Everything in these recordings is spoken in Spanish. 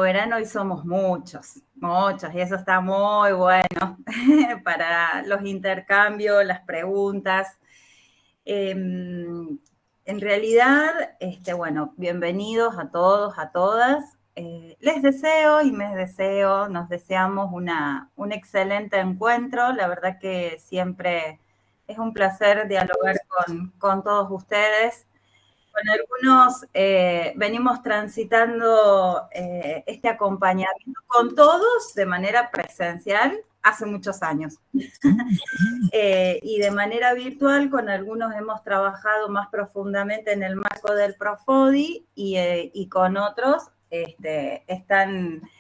verán, hoy somos muchos, y eso está muy bueno para los intercambios, las preguntas. En realidad, bueno, bienvenidos a todos, a todas. Les deseo y nos deseamos un excelente encuentro. La verdad que siempre es un placer dialogar con todos ustedes. Con algunos venimos transitando este acompañamiento con todos de manera presencial hace muchos años. Y de manera virtual con algunos hemos trabajado más profundamente en el marco del Profodi y con otros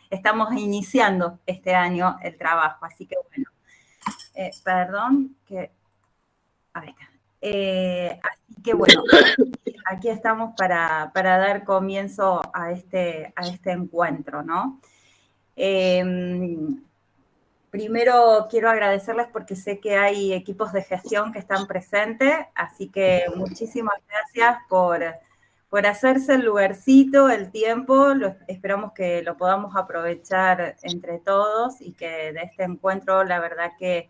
estamos iniciando este año el trabajo. Así que bueno, perdón, que ahí está. Así que bueno, aquí estamos para dar comienzo a este encuentro, ¿no? Primero quiero agradecerles porque sé que hay equipos de gestión que están presentes, así que muchísimas gracias por hacerse el lugarcito, el tiempo. Esperamos que lo podamos aprovechar entre todos y que de este encuentro, la verdad que,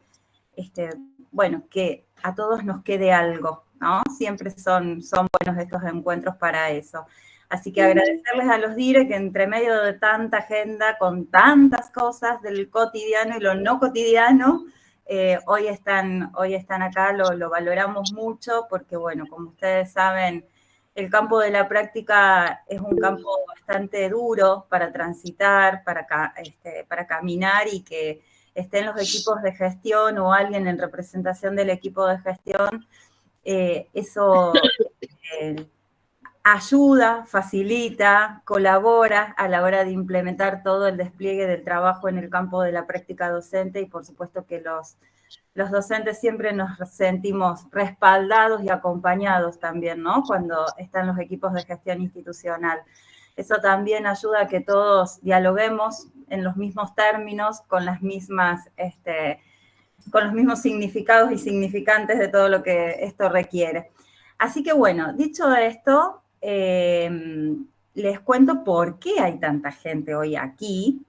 bueno, que a todos nos quede algo, ¿no? Siempre son buenos estos encuentros para eso. Así que agradecerles a los DIRE que entre medio de tanta agenda, con tantas cosas del cotidiano y lo no cotidiano, hoy están acá, lo valoramos mucho porque, bueno, como ustedes saben, el campo de la práctica es un campo bastante duro para transitar, para caminar y que estén los equipos de gestión o alguien en representación del equipo de gestión, eso ayuda, facilita, colabora a la hora de implementar todo el despliegue del trabajo en el campo de la práctica docente y por supuesto que los docentes siempre nos sentimos respaldados y acompañados también, ¿no? Cuando están los equipos de gestión institucional. Eso también ayuda a que todos dialoguemos en los mismos términos, con los mismos significados y significantes de todo lo que esto requiere. Así que bueno, dicho esto, les cuento por qué hay tanta gente hoy aquí.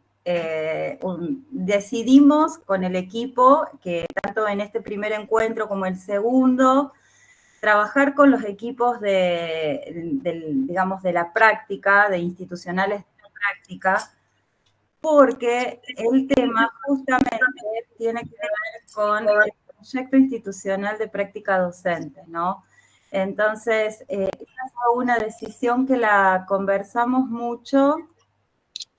Decidimos con el equipo que tanto en este primer encuentro como el segundo, trabajar con los equipos digamos, de la práctica, de institucionales de la práctica, porque el tema justamente tiene que ver con el proyecto institucional de práctica docente, ¿no? Entonces, esa fue una decisión que la conversamos mucho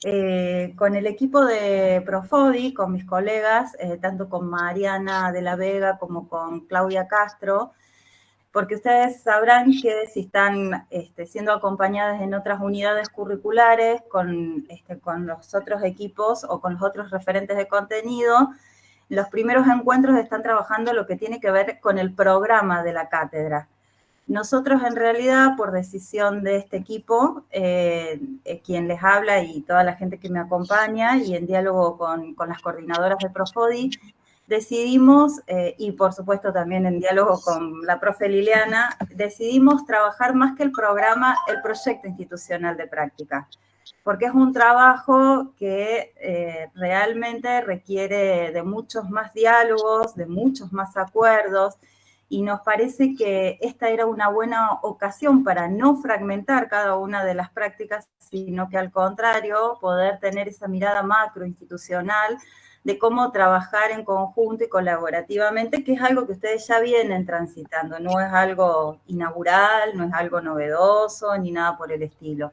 con el equipo de Profodi, con mis colegas, tanto con Mariana de la Vega como con Claudia Castro, porque ustedes sabrán que si están siendo acompañadas en otras unidades curriculares con los otros equipos o con los otros referentes de contenido, los primeros encuentros están trabajando lo que tiene que ver con el programa de la cátedra. Nosotros en realidad, por decisión de este equipo, quien les habla y toda la gente que me acompaña y en diálogo con las coordinadoras de Profodi, decidimos, y por supuesto también en diálogo con la profe Liliana, decidimos trabajar más que el programa, el proyecto institucional de práctica, porque es un trabajo que realmente requiere de muchos más diálogos, de muchos más acuerdos, y nos parece que esta era una buena ocasión para no fragmentar cada una de las prácticas, sino que al contrario, poder tener esa mirada macroinstitucional de cómo trabajar en conjunto y colaborativamente, que es algo que ustedes ya vienen transitando, no es algo inaugural, no es algo novedoso, ni nada por el estilo.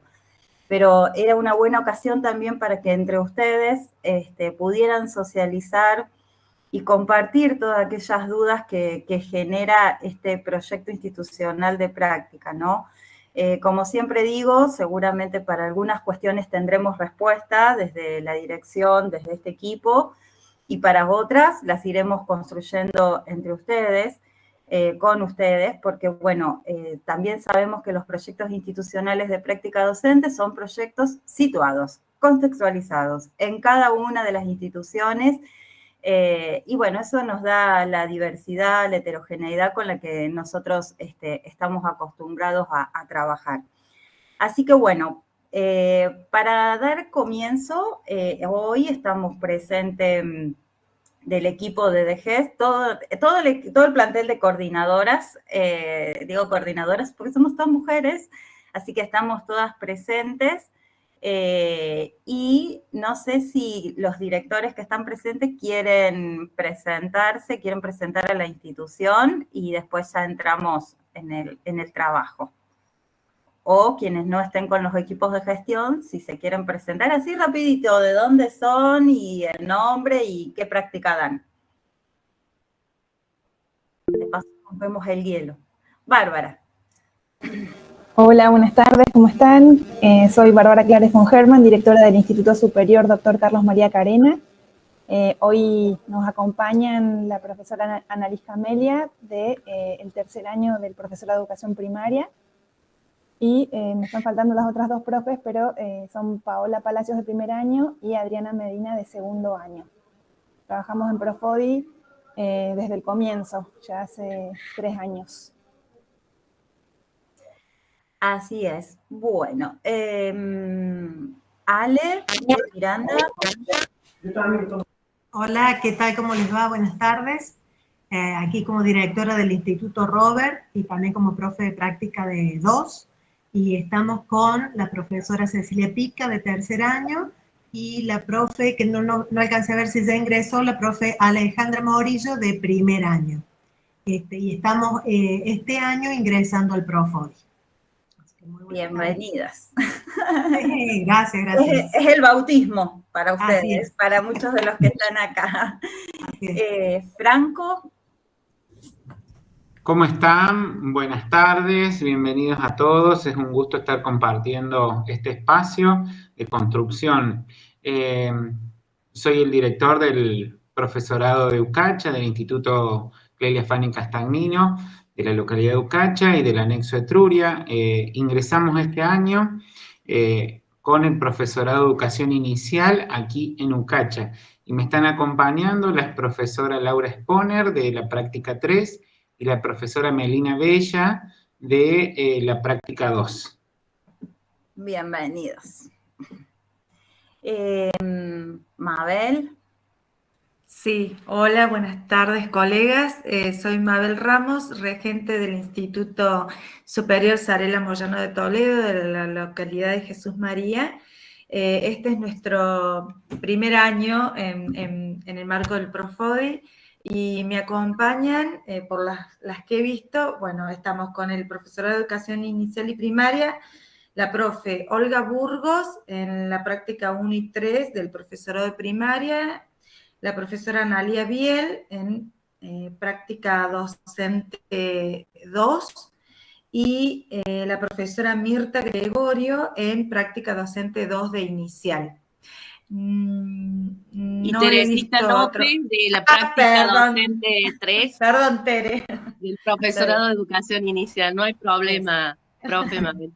Pero era una buena ocasión también para que entre ustedes pudieran socializar y compartir todas aquellas dudas que genera este proyecto institucional de práctica, ¿no? Como siempre digo, seguramente para algunas cuestiones tendremos respuesta desde la dirección, desde este equipo, y para otras las iremos construyendo entre ustedes, con ustedes, porque bueno, también sabemos que los proyectos institucionales de práctica docente son proyectos situados, contextualizados en cada una de las instituciones, y bueno, eso nos da la diversidad, la heterogeneidad con la que nosotros estamos acostumbrados a trabajar. Así que bueno, Para dar comienzo, hoy estamos presentes del equipo de DGES, todo el plantel de coordinadoras, digo coordinadoras porque somos todas mujeres, así que estamos todas presentes. Y no sé si los directores que están presentes quieren presentarse, quieren presentar a la institución y después ya entramos en el trabajo. O quienes no estén con los equipos de gestión, si se quieren presentar así rapidito, de dónde son y el nombre y qué práctica dan. De paso rompemos el hielo. Bárbara. Hola, buenas tardes, ¿cómo están? Soy Bárbara Clares von Hermann, directora del Instituto Superior Dr. Carlos María Carena. Hoy nos acompañan la profesora Annalise Camelia del tercer año del profesorado de educación primaria. Y me están faltando las otras dos profes, pero son Paola Palacios de primer año y Adriana Medina de segundo año. Trabajamos en Profodi desde el comienzo, ya hace 3 años. Así es. Bueno, Ale, Miranda. Hola, ¿qué tal? ¿Cómo les va? Buenas tardes. Aquí como directora del Instituto Robert y también como profe de práctica de 2. Y estamos con la profesora Cecilia Pica de tercer año y la profe, que no alcancé a ver si ya ingresó, la profe Alejandra Morillo de primer año. Y estamos este año ingresando al Profodi. Bienvenidas. Gracias. Es el bautismo para ustedes, para muchos de los que están acá. Franco. ¿Cómo están? Buenas tardes, bienvenidos a todos. Es un gusto estar compartiendo este espacio de construcción. Soy el director del profesorado de Ucacha, del Instituto Clelia Fanny Castagnino, de la localidad de Ucacha y del anexo Etruria. Ingresamos este año con el profesorado de educación inicial aquí en Ucacha. Y me están acompañando la profesora Laura Sponer de la práctica 3 y la profesora Melina Bella de la práctica 2. Bienvenidos. Mabel. Sí, hola, buenas tardes, colegas. Soy Mabel Ramos, regente del Instituto Superior Sarela Moyano de Toledo, de la localidad de Jesús María. Este es nuestro primer año en el marco del Profodi y me acompañan, por las que he visto, bueno, estamos con el profesor de Educación Inicial y Primaria, la profe Olga Burgos en la práctica 1 y 3 del profesorado de primaria, la profesora Analia Biel en práctica docente 2 y la profesora Mirta Gregorio en práctica docente 2 de inicial. Y Teresita López de la práctica docente 3. Perdón, Tere. Del profesorado de educación inicial. No hay problema, profe Mabel.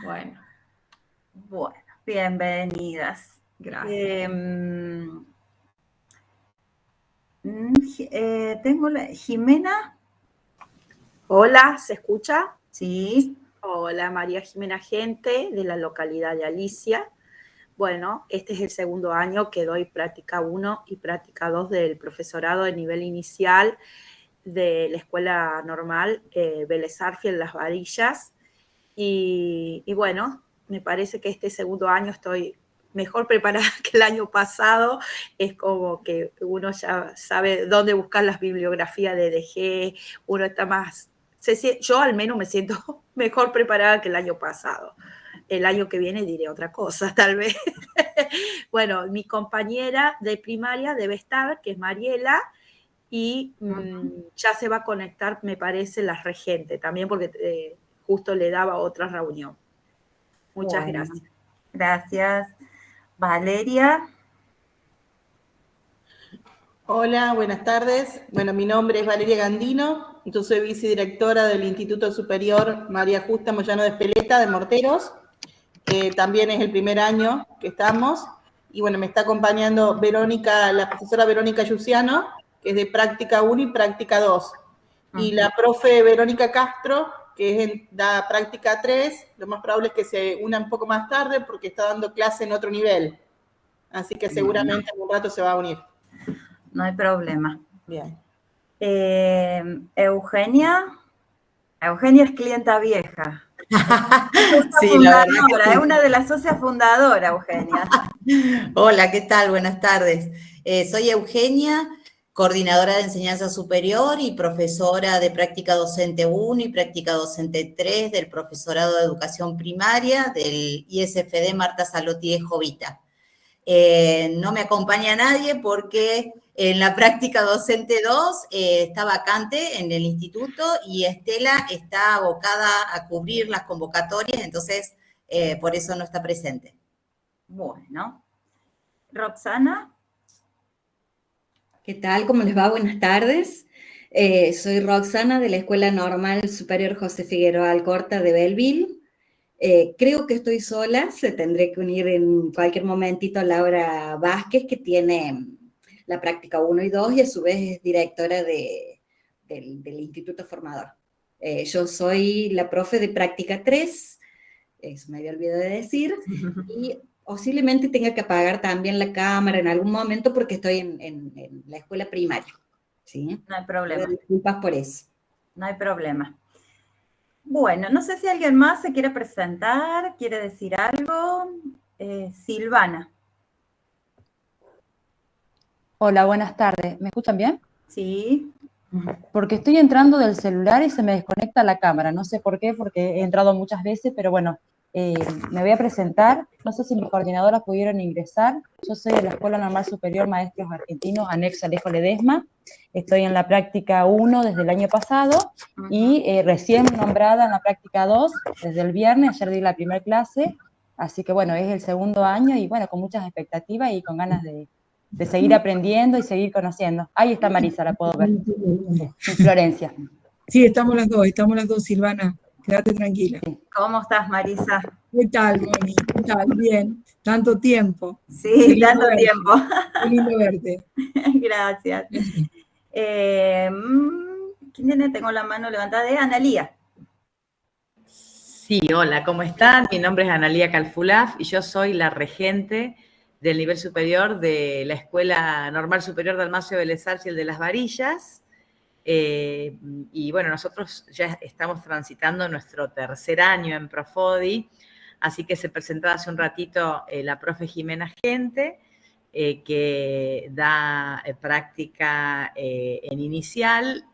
Bueno, bienvenidas. Gracias. Tengo Jimena. Hola, ¿se escucha? Sí. Hola, María Jimena Gente, de la localidad de Alicia. Bueno, este es el segundo año que doy práctica 1 y práctica 2 del profesorado de nivel inicial de la escuela normal Vélez Arfiel en Las Varillas. Y bueno, me parece que este segundo año estoy mejor preparada que el año pasado. Es como que uno ya sabe dónde buscar las bibliografías de DG, uno está más... Yo al menos me siento mejor preparada que el año pasado. El año que viene diré otra cosa, tal vez. Bueno, mi compañera de primaria debe estar, que es Mariela, y ya se va a conectar, me parece, la regente también, porque justo le daba otra reunión. Muchas gracias. Gracias. Valeria. Hola, buenas tardes. Bueno, mi nombre es Valeria Gandino, yo soy vicedirectora del Instituto Superior María Justa Moyano de Espeleta de Morteros. También es el primer año que estamos. Y bueno, me está acompañando la profesora Verónica Yusiano, que es de práctica 1 y práctica 2. Y la profe Verónica Castro, que da práctica 3, lo más probable es que se una un poco más tarde porque está dando clase en otro nivel. Así que seguramente en un rato se va a unir. No hay problema. Bien. Eugenia. Eugenia es clienta vieja. Sí, la verdad que sí. Es una de las socias fundadoras, Eugenia. Hola, ¿qué tal? Buenas tardes. Soy Eugenia, coordinadora de enseñanza superior y profesora de práctica docente 1 y práctica docente 3 del profesorado de educación primaria del ISFD Marta Salotti de Jovita. No me acompaña nadie porque en la práctica docente 2 está vacante en el instituto y Estela está abocada a cubrir las convocatorias, entonces por eso no está presente. Bueno. Roxana. ¿Qué tal? ¿Cómo les va? Buenas tardes. Soy Roxana de la Escuela Normal Superior José Figueroa Alcorta de Belleville. Creo que estoy sola, se tendré que unir en cualquier momentito a Laura Vázquez, que tiene la práctica 1 y 2 y a su vez es directora del Instituto Formador. Yo soy la profe de práctica 3, eso me había olvidado de decir, y posiblemente tenga que apagar también la cámara en algún momento porque estoy en la escuela primaria. ¿Sí? No hay problema. Disculpas por eso. No hay problema. Bueno, no sé si alguien más se quiere presentar, quiere decir algo. Silvana. Hola, buenas tardes. ¿Me escuchan bien? Sí. Porque estoy entrando del celular y se me desconecta la cámara. No sé por qué, porque he entrado muchas veces, pero bueno, me voy a presentar. No sé si mis coordinadoras pudieron ingresar. Yo soy de la Escuela Normal Superior Maestros Argentinos, anexo Alejo Ledesma. Estoy en la práctica 1 desde el año pasado y recién nombrada en la práctica 2 desde el viernes. Ayer di la primera clase, así que bueno, es el segundo año y bueno, con muchas expectativas y con ganas de seguir aprendiendo y seguir conociendo. Ahí está Marisa, la puedo ver. Florencia. Sí, estamos las dos, Silvana. Quédate tranquila. ¿Cómo estás, Marisa? ¿Qué tal, Moni? ¿Qué tal? Bien. Tanto tiempo. Sí, tanto tiempo. Qué lindo verte. Gracias. ¿Quién tiene? Tengo la mano levantada. De Analía. Sí, hola, ¿cómo están? Mi nombre es Analía Calfulaf y yo soy la regente del nivel superior de la Escuela Normal Superior de Almacio Vélez Arfiel y el de Las Varillas. Y bueno, nosotros ya estamos transitando nuestro tercer año en Profodi, así que se presentó hace un ratito la profe Jimena Gente, que da práctica en inicial.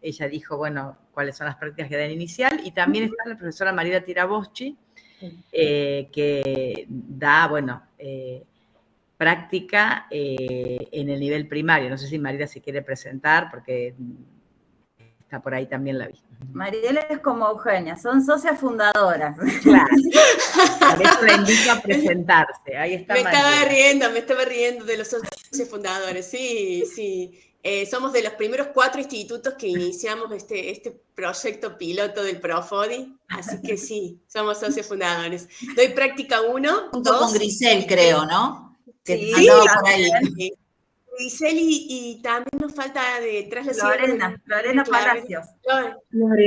Ella dijo, bueno, cuáles son las prácticas que da en inicial, y también está la profesora Mariela Tiraboschi, que da, bueno, práctica en el nivel primario. No sé si Mariela se quiere presentar porque está por ahí también la vi. Mariela es como Eugenia, son socias fundadoras. Claro. Por eso la invito a presentarse. Ahí está Me estaba riendo de los socios fundadores. Sí, sí. Somos de los primeros 4 institutos que iniciamos este proyecto piloto del Profodi, así que sí, somos socios fundadores. Doy práctica 1, junto 2, con Grisel, creo, ¿no? Que sí, por ahí. Grisel y también nos falta detrás la Lorena Palacios.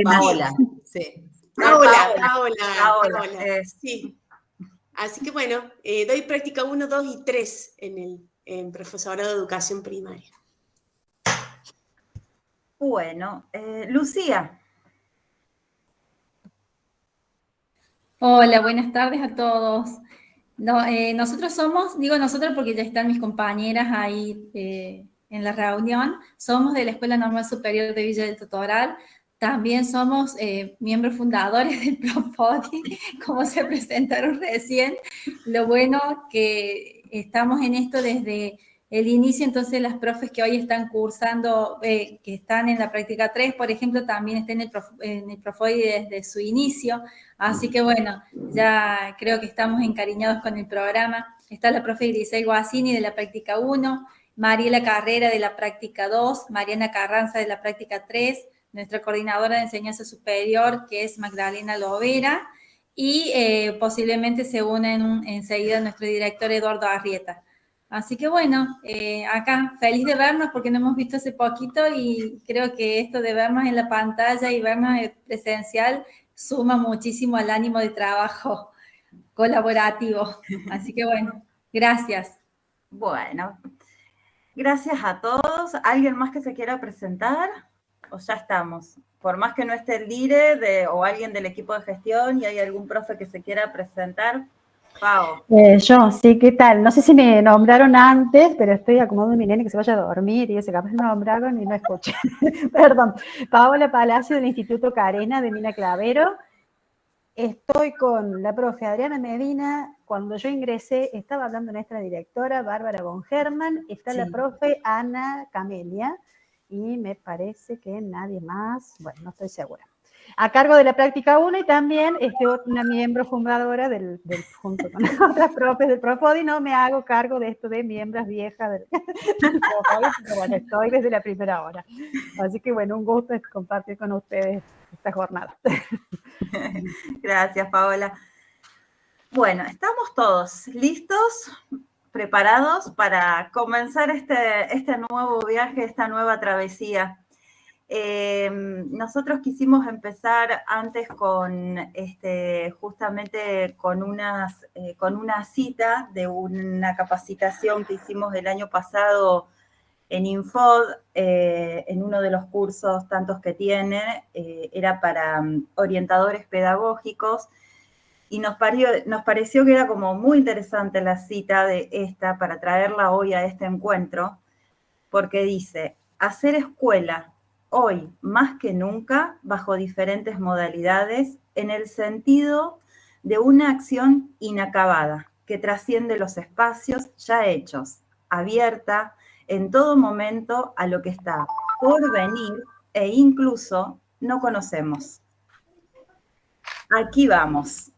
Paola, sí. Paola. Sí. Así que bueno, doy práctica 1, 2 y 3 en profesorado de educación primaria. Bueno, Lucía. Hola, buenas tardes a todos. Nosotros somos, digo nosotros porque ya están mis compañeras ahí en la reunión, somos de la Escuela Normal Superior de Villa del Totoral, también somos miembros fundadores del Profodi, como se presentaron recién. Lo bueno que estamos en esto desde el inicio, entonces las profes que hoy están cursando, que están en la práctica 3, por ejemplo, también están en el Profodi desde su inicio, así que bueno, ya creo que estamos encariñados con el programa. Está la profe Grisel Guasini de la práctica 1, Mariela Carrera de la práctica 2, Mariana Carranza de la práctica 3, nuestra coordinadora de enseñanza superior, que es Magdalena Lovera, y posiblemente se une enseguida nuestro director Eduardo Arrieta. Así que bueno, acá feliz de vernos porque nos hemos visto hace poquito y creo que esto de vernos en la pantalla y vernos presencial suma muchísimo al ánimo de trabajo colaborativo. Así que bueno, gracias. Bueno, gracias a todos. ¿Alguien más que se quiera presentar? ¿O ya estamos? Por más que no esté el DIRE o alguien del equipo de gestión y hay algún profe que se quiera presentar. Pau. Yo, sí, ¿qué tal? No sé si me nombraron antes, pero estoy acomodando a mi nene que se vaya a dormir y ese capaz me nombraron y no escuché. Perdón. Paola Palacio del Instituto Carena de Mina Clavero. Estoy con la profe Adriana Medina. Cuando yo ingresé estaba hablando nuestra directora Bárbara von Herman, está sí. La profe Ana Camelia y me parece que nadie más, bueno, no estoy segura. A cargo de la práctica 1 y también una miembro fundadora del junto con las otras profes del Profodi, no me hago cargo de esto de miembros viejas del Profodi, pero bueno, estoy desde la primera hora. Así que bueno, un gusto compartir con ustedes esta jornada. Gracias, Paola. Bueno, estamos todos listos, preparados para comenzar este nuevo viaje, esta nueva travesía. Nosotros quisimos empezar antes con justamente con una cita de una capacitación que hicimos el año pasado en Infod, en uno de los cursos tantos que tiene, era para orientadores pedagógicos, y nos pareció que era como muy interesante la cita de esta para traerla hoy a este encuentro, porque dice, hacer escuela hoy más que nunca bajo diferentes modalidades en el sentido de una acción inacabada que trasciende los espacios ya hechos, abierta en todo momento a lo que está por venir e incluso no conocemos. Aquí vamos,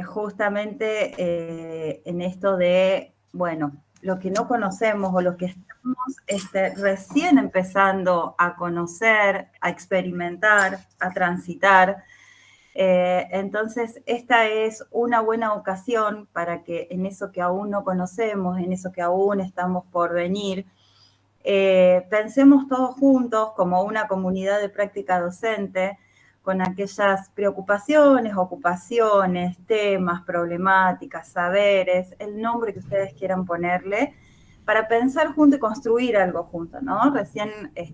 justamente en esto de, bueno, lo que no conocemos o lo que estamos recién empezando a conocer, a experimentar, a transitar. Entonces, esta es una buena ocasión para que en eso que aún no conocemos, en eso que aún estamos por venir, pensemos todos juntos como una comunidad de práctica docente, con aquellas preocupaciones, ocupaciones, temas, problemáticas, saberes, el nombre que ustedes quieran ponerle, para pensar juntos y construir algo juntos, ¿no? Recién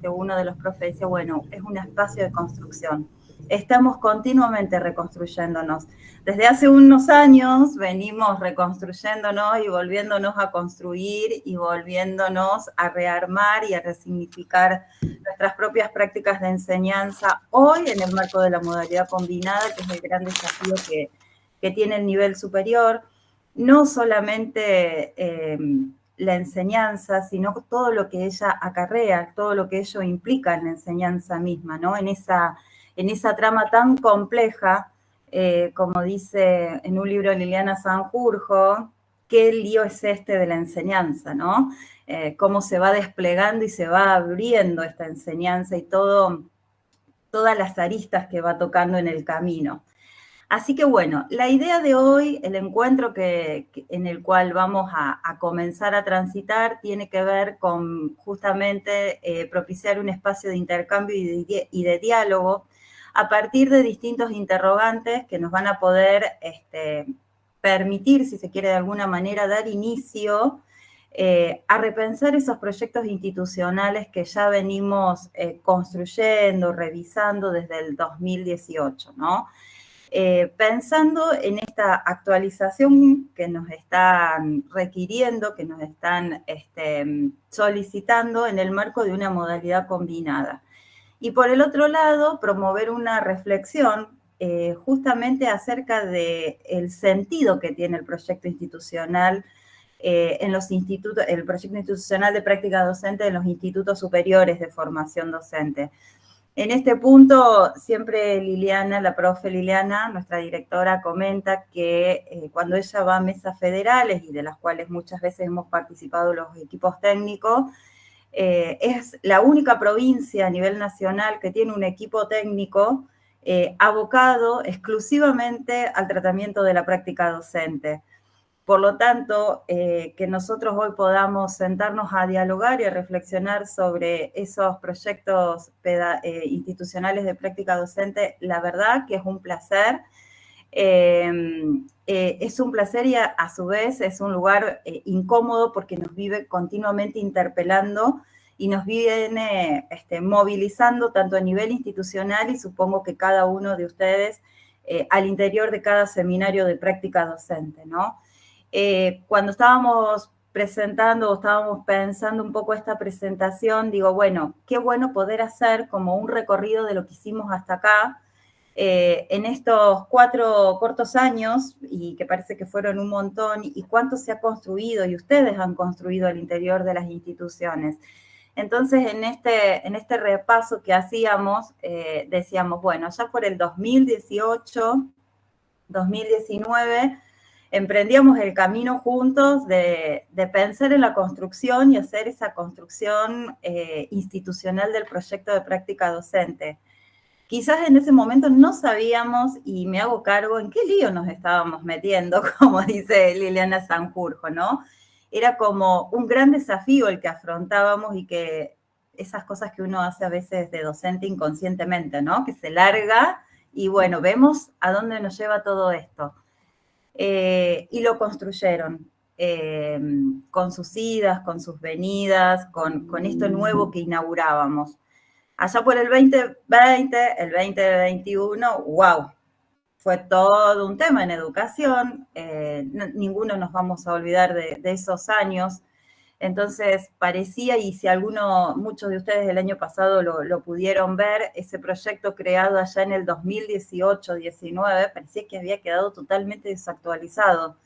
uno de los profes decía, bueno, es un espacio de construcción. Estamos continuamente reconstruyéndonos. Desde hace unos años venimos reconstruyéndonos y volviéndonos a construir y volviéndonos a rearmar y a resignificar nuestras propias prácticas de enseñanza hoy en el marco de la modalidad combinada, que es el gran desafío que tiene el nivel superior. No solamente la enseñanza, sino todo lo que ella acarrea, todo lo que ello implica en la enseñanza misma, ¿no? En esa trama tan compleja, como dice en un libro Liliana Sanjurjo, qué lío es este de la enseñanza, ¿no? Cómo se va desplegando y se va abriendo esta enseñanza y todas las aristas que va tocando en el camino. Así que bueno, la idea de hoy, el encuentro en el cual vamos a comenzar a transitar, tiene que ver con justamente propiciar un espacio de intercambio y de diálogo a partir de distintos interrogantes que nos van a poder permitir, si se quiere de alguna manera, dar inicio a repensar esos proyectos institucionales que ya venimos construyendo, revisando desde el 2018, ¿no? Pensando en esta actualización que nos están requiriendo, que nos están solicitando en el marco de una modalidad combinada. Y por el otro lado, promover una reflexión justamente acerca del sentido que tiene el proyecto institucional en los institutos, el proyecto institucional de práctica docente en los institutos superiores de formación docente. En este punto, siempre Liliana, la profe Liliana, nuestra directora, comenta que cuando ella va a mesas federales, y de las cuales muchas veces hemos participado los equipos técnicos, es la única provincia a nivel nacional que tiene un equipo técnico abocado exclusivamente al tratamiento de la práctica docente. Por lo tanto, que nosotros hoy podamos sentarnos a dialogar y a reflexionar sobre esos proyectos institucionales de práctica docente, la verdad que es un placer. Es un placer y a su vez es un lugar incómodo porque nos vive continuamente interpelando y nos viene movilizando tanto a nivel institucional y supongo que cada uno de ustedes al interior de cada seminario de práctica docente, ¿no? Cuando estábamos presentando o estábamos pensando un poco esta presentación, digo, bueno, qué bueno poder hacer como un recorrido de lo que hicimos hasta acá, en estos 4 cortos años, y que parece que fueron un montón, y cuánto se ha construido, y ustedes han construido al interior de las instituciones. Entonces, en este repaso que hacíamos, decíamos, bueno, ya por el 2018, 2019, emprendíamos el camino juntos de pensar en la construcción y hacer esa construcción institucional del proyecto de práctica docente. Quizás en ese momento no sabíamos, y me hago cargo, en qué lío nos estábamos metiendo, como dice Liliana Sanjurjo, ¿no? Era como un gran desafío el que afrontábamos y que esas cosas que uno hace a veces de docente inconscientemente, ¿no? Que se larga y bueno, vemos a dónde nos lleva todo esto. Y lo construyeron con sus idas, con sus venidas, con esto nuevo que inaugurábamos. Allá por el 2020, el 2021, wow, fue todo un tema en educación, ninguno nos vamos a olvidar de esos años. Entonces parecía, y si muchos de ustedes el año pasado lo pudieron ver, ese proyecto creado allá en el 2018-19, parecía que había quedado totalmente desactualizado,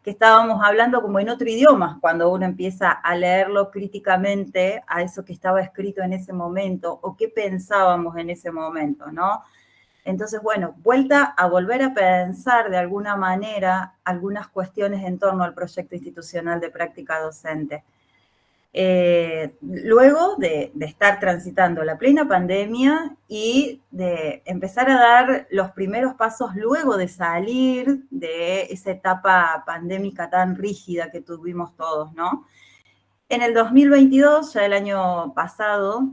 que estábamos hablando como en otro idioma, cuando uno empieza a leerlo críticamente a eso que estaba escrito en ese momento, o qué pensábamos en ese momento, ¿no? Entonces, bueno, volver a pensar de alguna manera algunas cuestiones en torno al proyecto institucional de práctica docente. Luego de estar transitando la plena pandemia y de empezar a dar los primeros pasos luego de salir de esa etapa pandémica tan rígida que tuvimos todos, ¿no? En el 2022, ya el año pasado,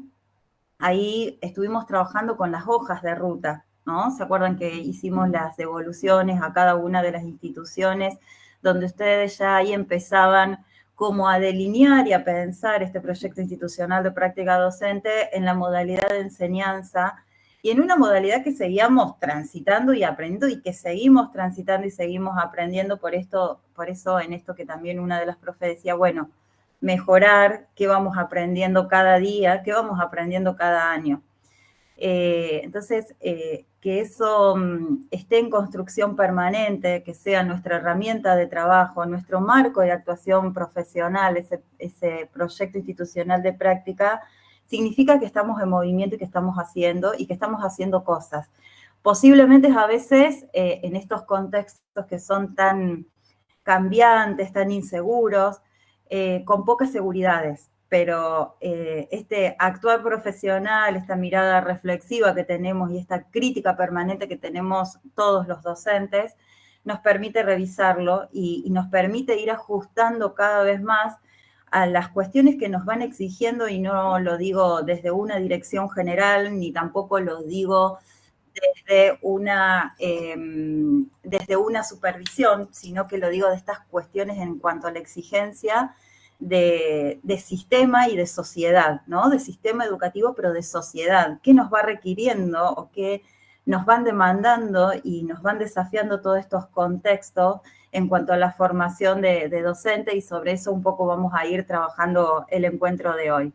ahí estuvimos trabajando con las hojas de ruta, ¿no? ¿Se acuerdan que hicimos las devoluciones a cada una de las instituciones, donde ustedes ya ahí empezaban como a delinear y a pensar este proyecto institucional de práctica docente en la modalidad de enseñanza y en una modalidad que seguíamos transitando y aprendiendo y que seguimos transitando y seguimos aprendiendo, por eso en esto que también una de las profes decía, bueno, mejorar qué vamos aprendiendo cada día, qué vamos aprendiendo cada año. Entonces, que eso esté en construcción permanente, que sea nuestra herramienta de trabajo, nuestro marco de actuación profesional, ese proyecto institucional de práctica, significa que estamos en movimiento y que estamos haciendo cosas. Posiblemente a veces en estos contextos que son tan cambiantes, tan inseguros, con pocas seguridades. Pero este actuar profesional, esta mirada reflexiva que tenemos y esta crítica permanente que tenemos todos los docentes, nos permite revisarlo y nos permite ir ajustando cada vez más a las cuestiones que nos van exigiendo, y no lo digo desde una dirección general, ni tampoco lo digo desde una supervisión, sino que lo digo de estas cuestiones en cuanto a la exigencia de sistema y de sociedad, ¿no? De sistema educativo, pero de sociedad. ¿Qué nos va requiriendo o qué nos van demandando y nos van desafiando todos estos contextos en cuanto a la formación de docente? Y sobre eso un poco vamos a ir trabajando el encuentro de hoy.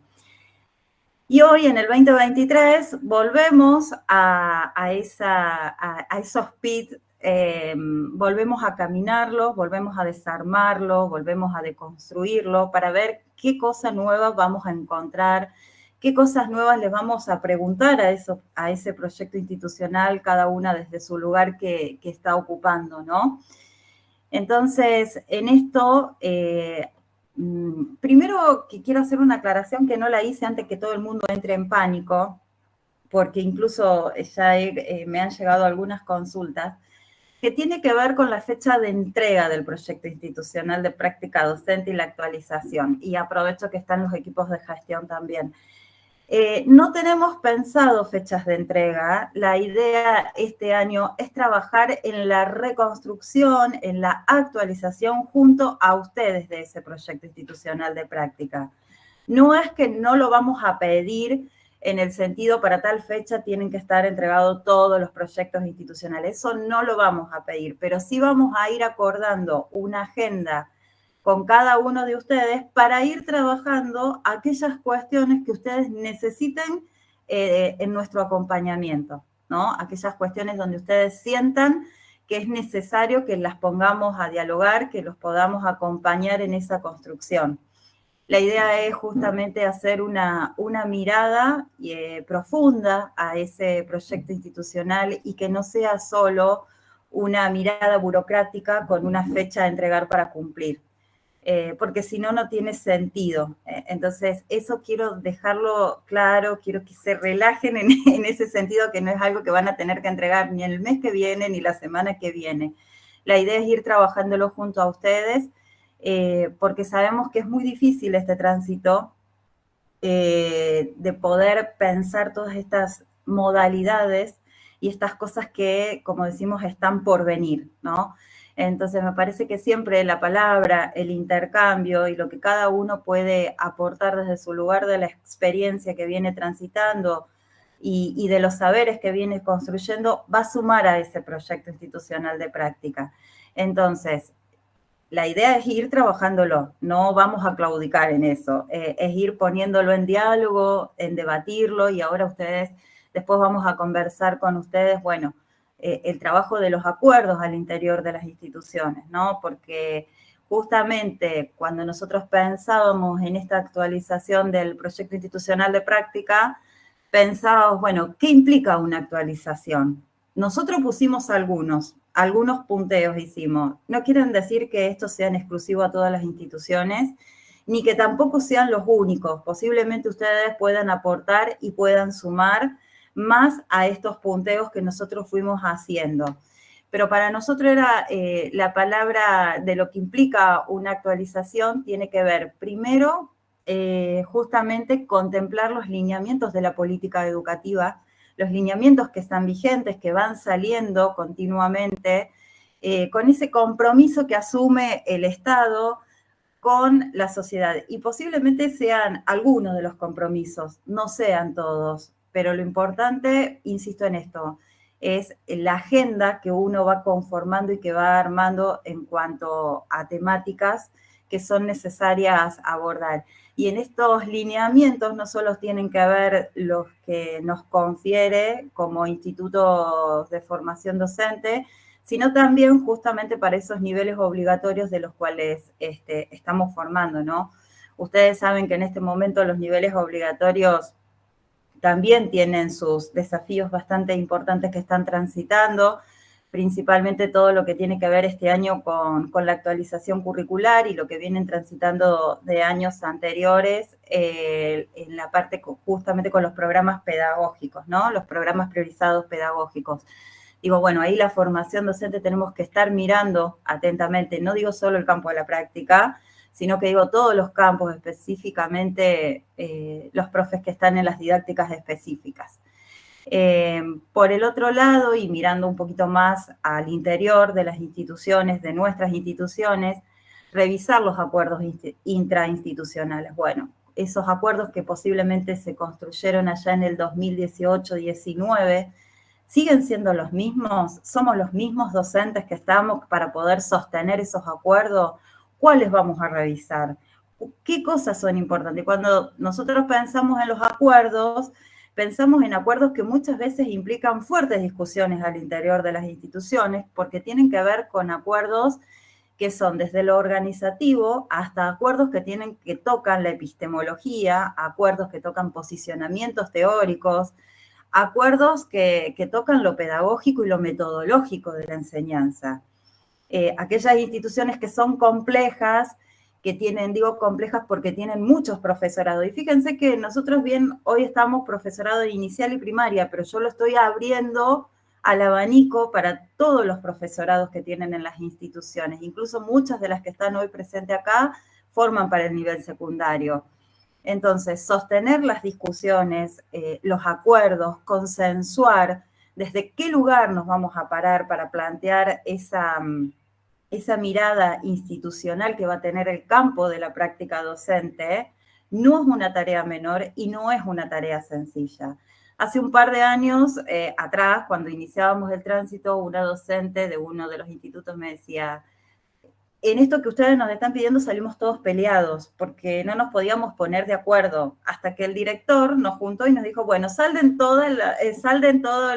Y hoy, en el 2023, volvemos a esos pits, volvemos a caminarlos, volvemos a desarmarlos, volvemos a deconstruirlo para ver qué cosas nuevas vamos a encontrar, qué cosas nuevas les vamos a preguntar a ese proyecto institucional, cada una desde su lugar que está ocupando, ¿no? Entonces, en esto, primero que quiero hacer una aclaración que no la hice antes que todo el mundo entre en pánico, porque incluso ya me han llegado algunas consultas. que tiene que ver con la fecha de entrega del proyecto institucional de práctica docente y la actualización. Y aprovecho que están los equipos de gestión también. No tenemos pensado fechas de entrega. La idea este año es trabajar en la reconstrucción, en la actualización junto a ustedes de ese proyecto institucional de práctica. No es que no lo vamos a pedir en el sentido para tal fecha tienen que estar entregados todos los proyectos institucionales. Eso no lo vamos a pedir, pero sí vamos a ir acordando una agenda con cada uno de ustedes para ir trabajando aquellas cuestiones que ustedes necesiten en nuestro acompañamiento, ¿no? Aquellas cuestiones donde ustedes sientan que es necesario que las pongamos a dialogar, que los podamos acompañar en esa construcción. La idea es justamente hacer una mirada profunda a ese proyecto institucional y que no sea solo una mirada burocrática con una fecha de entregar para cumplir. Porque si no, no tiene sentido. Entonces, eso quiero dejarlo claro, quiero que se relajen en ese sentido, que no es algo que van a tener que entregar ni el mes que viene ni la semana que viene. La idea es ir trabajándolo junto a ustedes, porque sabemos que es muy difícil este tránsito de poder pensar todas estas modalidades y estas cosas que, como decimos, están por venir, ¿no? Entonces, me parece que siempre la palabra, el intercambio y lo que cada uno puede aportar desde su lugar de la experiencia que viene transitando y de los saberes que viene construyendo, va a sumar a ese proyecto institucional de práctica. Entonces, la idea es ir trabajándolo, no vamos a claudicar en eso, es ir poniéndolo en diálogo, en debatirlo, y ahora ustedes, después vamos a conversar con ustedes, bueno, el trabajo de los acuerdos al interior de las instituciones, ¿no? Porque justamente cuando nosotros pensábamos en esta actualización del proyecto institucional de práctica, pensábamos, bueno, ¿qué implica una actualización? Nosotros pusimos algunos punteos hicimos. No quieren decir que estos sean exclusivos a todas las instituciones, ni que tampoco sean los únicos. Posiblemente ustedes puedan aportar y puedan sumar más a estos punteos que nosotros fuimos haciendo. Pero para nosotros era la palabra de lo que implica una actualización, tiene que ver, primero, justamente contemplar los lineamientos de la política educativa, los lineamientos que están vigentes, que van saliendo continuamente, con ese compromiso que asume el Estado con la sociedad. Y posiblemente sean algunos de los compromisos, no sean todos, pero lo importante, insisto en esto, es la agenda que uno va conformando y que va armando en cuanto a temáticas que son necesarias abordar. Y en estos lineamientos no solo tienen que ver los que nos confiere como institutos de formación docente, sino también justamente para esos niveles obligatorios de los cuales estamos formando, ¿no? Ustedes saben que en este momento los niveles obligatorios también tienen sus desafíos bastante importantes que están transitando, principalmente todo lo que tiene que ver este año con la actualización curricular y lo que vienen transitando de años anteriores en la parte justamente con los programas pedagógicos, ¿no? Los programas priorizados pedagógicos. Digo, bueno, ahí la formación docente tenemos que estar mirando atentamente, no digo solo el campo de la práctica, sino que digo todos los campos, específicamente los profes que están en las didácticas específicas. Por el otro lado, y mirando un poquito más al interior de las instituciones, de nuestras instituciones, revisar los acuerdos intrainstitucionales. Bueno, esos acuerdos que posiblemente se construyeron allá en el 2018-19, ¿siguen siendo los mismos? ¿Somos los mismos docentes que estamos para poder sostener esos acuerdos? ¿Cuáles vamos a revisar? ¿Qué cosas son importantes? Cuando nosotros pensamos en los acuerdos, pensamos en acuerdos que muchas veces implican fuertes discusiones al interior de las instituciones, porque tienen que ver con acuerdos que son desde lo organizativo hasta acuerdos que tocan la epistemología, acuerdos que tocan posicionamientos teóricos, acuerdos que tocan lo pedagógico y lo metodológico de la enseñanza. Aquellas instituciones que son complejas, que tienen, digo complejas porque tienen muchos profesorados. Y fíjense que nosotros bien, hoy estamos profesorado inicial y primaria, pero yo lo estoy abriendo al abanico para todos los profesorados que tienen en las instituciones. Incluso muchas de las que están hoy presentes acá forman para el nivel secundario. Entonces, sostener las discusiones, los acuerdos, consensuar desde qué lugar nos vamos a parar para plantear esa mirada institucional que va a tener el campo de la práctica docente, no es una tarea menor y no es una tarea sencilla. Hace un par de años atrás, cuando iniciábamos el tránsito, una docente de uno de los institutos me decía, en esto que ustedes nos están pidiendo salimos todos peleados, porque no nos podíamos poner de acuerdo, hasta que el director nos juntó y nos dijo, bueno, salden todos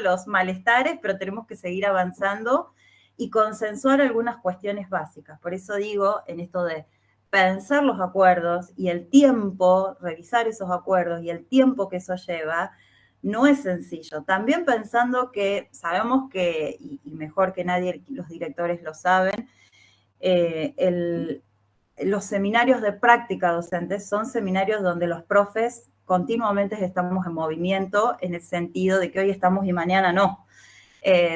los malestares, pero tenemos que seguir avanzando y consensuar algunas cuestiones básicas. Por eso digo, en esto de pensar los acuerdos y el tiempo, revisar esos acuerdos y el tiempo que eso lleva, no es sencillo. También pensando que sabemos que, y mejor que nadie los directores lo saben, los seminarios de práctica docente son seminarios donde los profes continuamente estamos en movimiento, en el sentido de que hoy estamos y mañana no.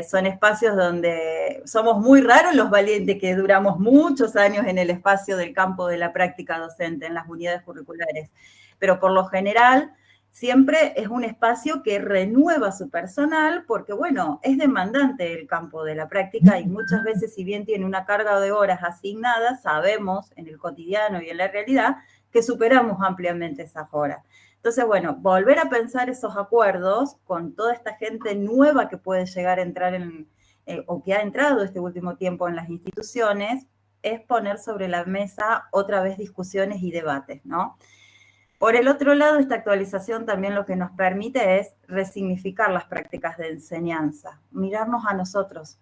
Son espacios donde somos muy raros los valientes que duramos muchos años en el espacio del campo de la práctica docente, en las unidades curriculares, pero por lo general siempre es un espacio que renueva su personal porque, bueno, es demandante el campo de la práctica y muchas veces, si bien tiene una carga de horas asignadas, sabemos en el cotidiano y en la realidad que superamos ampliamente esas horas. Entonces, bueno, volver a pensar esos acuerdos con toda esta gente nueva que puede llegar a entrar o que ha entrado este último tiempo en las instituciones, es poner sobre la mesa otra vez discusiones y debates, ¿no? Por el otro lado, esta actualización también lo que nos permite es resignificar las prácticas de enseñanza, mirarnos a nosotros,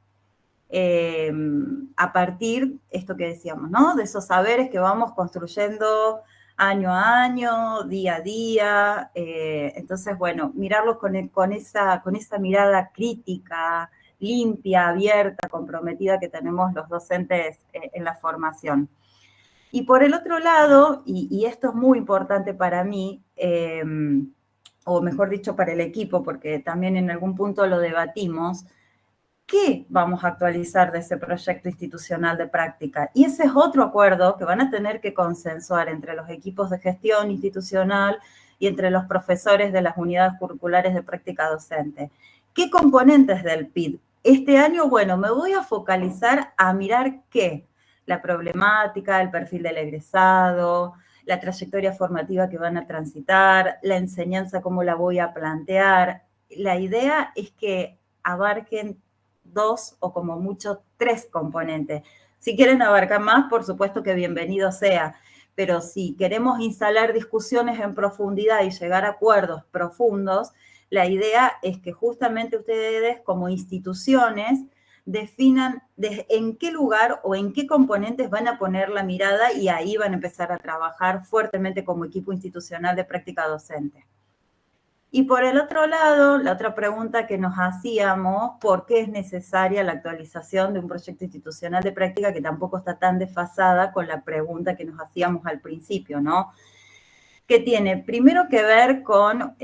a partir, esto que decíamos, ¿no? De esos saberes que vamos construyendo año a año, día a día. Entonces, bueno, mirarlos con esa mirada crítica, limpia, abierta, comprometida que tenemos los docentes en la formación. Y por el otro lado, y esto es muy importante para mí, o mejor dicho para el equipo, porque también en algún punto lo debatimos, ¿qué vamos a actualizar de ese proyecto institucional de práctica? Y ese es otro acuerdo que van a tener que consensuar entre los equipos de gestión institucional y entre los profesores de las unidades curriculares de práctica docente. ¿Qué componentes del PID? Este año, bueno, me voy a focalizar a mirar qué. La problemática, el perfil del egresado, la trayectoria formativa que van a transitar, la enseñanza, cómo la voy a plantear. La idea es que abarquen 2 o como mucho 3 componentes. Si quieren abarcar más, por supuesto que bienvenido sea, pero si queremos instalar discusiones en profundidad y llegar a acuerdos profundos, la idea es que justamente ustedes como instituciones definan en qué lugar o en qué componentes van a poner la mirada y ahí van a empezar a trabajar fuertemente como equipo institucional de práctica docente. Y por el otro lado, la otra pregunta que nos hacíamos, ¿por qué es necesaria la actualización de un proyecto institucional de práctica que tampoco está tan desfasada con la pregunta que nos hacíamos al principio, ¿no? Que tiene primero que ver con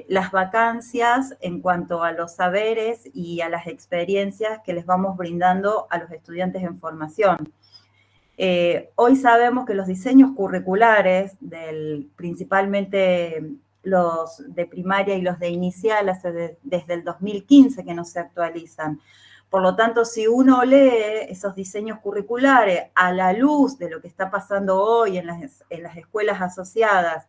las vacancias en cuanto a los saberes y a las experiencias que les vamos brindando a los estudiantes en formación. Hoy sabemos que los diseños curriculares, principalmente los de primaria y los de inicial, desde el 2015 que no se actualizan. Por lo tanto, si uno lee esos diseños curriculares a la luz de lo que está pasando hoy en las escuelas asociadas,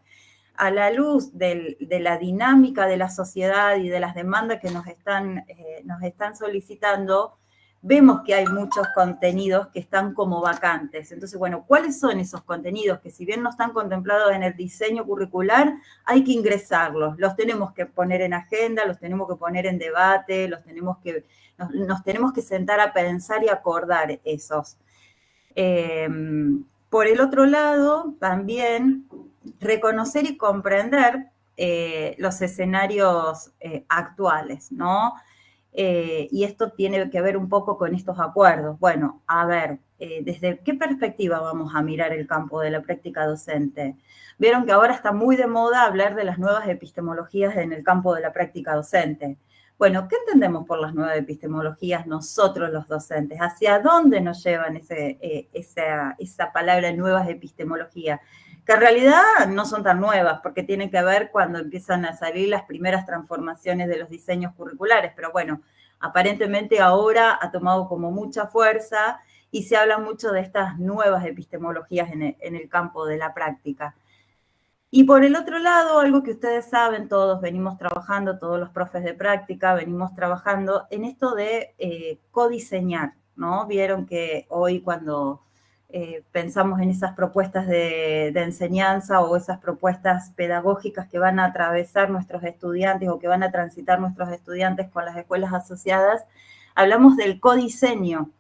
a la luz de la dinámica de la sociedad y de las demandas que nos están solicitando, vemos que hay muchos contenidos que están como vacantes. Entonces, bueno, ¿cuáles son esos contenidos que si bien no están contemplados en el diseño curricular, hay que ingresarlos? Los tenemos que poner en agenda, los tenemos que poner en debate, nos tenemos que sentar a pensar y acordar esos. Por el otro lado, también reconocer y comprender los escenarios actuales, ¿no? Y esto tiene que ver un poco con estos acuerdos. Bueno, a ver, ¿desde qué perspectiva vamos a mirar el campo de la práctica docente? Vieron que ahora está muy de moda hablar de las nuevas epistemologías en el campo de la práctica docente. Bueno, ¿qué entendemos por las nuevas epistemologías nosotros los docentes? ¿Hacia dónde nos llevan esa palabra nuevas epistemologías? Que en realidad no son tan nuevas, porque tienen que ver cuando empiezan a salir las primeras transformaciones de los diseños curriculares, pero bueno, aparentemente ahora ha tomado como mucha fuerza y se habla mucho de estas nuevas epistemologías en el campo de la práctica. Y por el otro lado, algo que ustedes saben, todos venimos trabajando, todos los profes de práctica, venimos trabajando en esto de codiseñar, ¿no? Vieron que hoy cuando pensamos en esas propuestas de enseñanza o esas propuestas pedagógicas que van a atravesar nuestros estudiantes o que van a transitar nuestros estudiantes con las escuelas asociadas, hablamos del codiseño.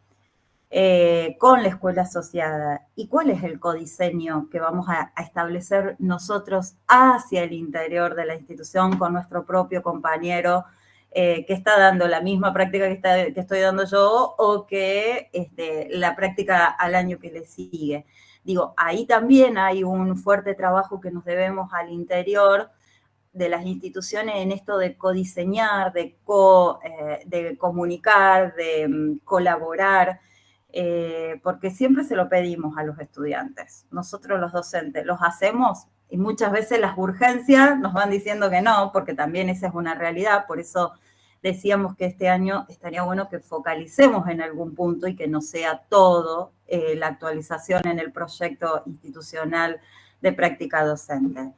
Con la escuela asociada. ¿Y cuál es el codiseño que vamos a establecer nosotros hacia el interior de la institución con nuestro propio compañero que está dando la misma práctica que estoy dando yo o que la práctica al año que le sigue? Digo, ahí también hay un fuerte trabajo que nos debemos al interior de las instituciones en esto de codiseñar, de comunicar, de colaborar, porque siempre se lo pedimos a los estudiantes. Nosotros los docentes los hacemos y muchas veces las urgencias nos van diciendo que no, porque también esa es una realidad. Por eso decíamos que este año estaría bueno que focalicemos en algún punto y que no sea todo la actualización en el proyecto institucional de práctica docente.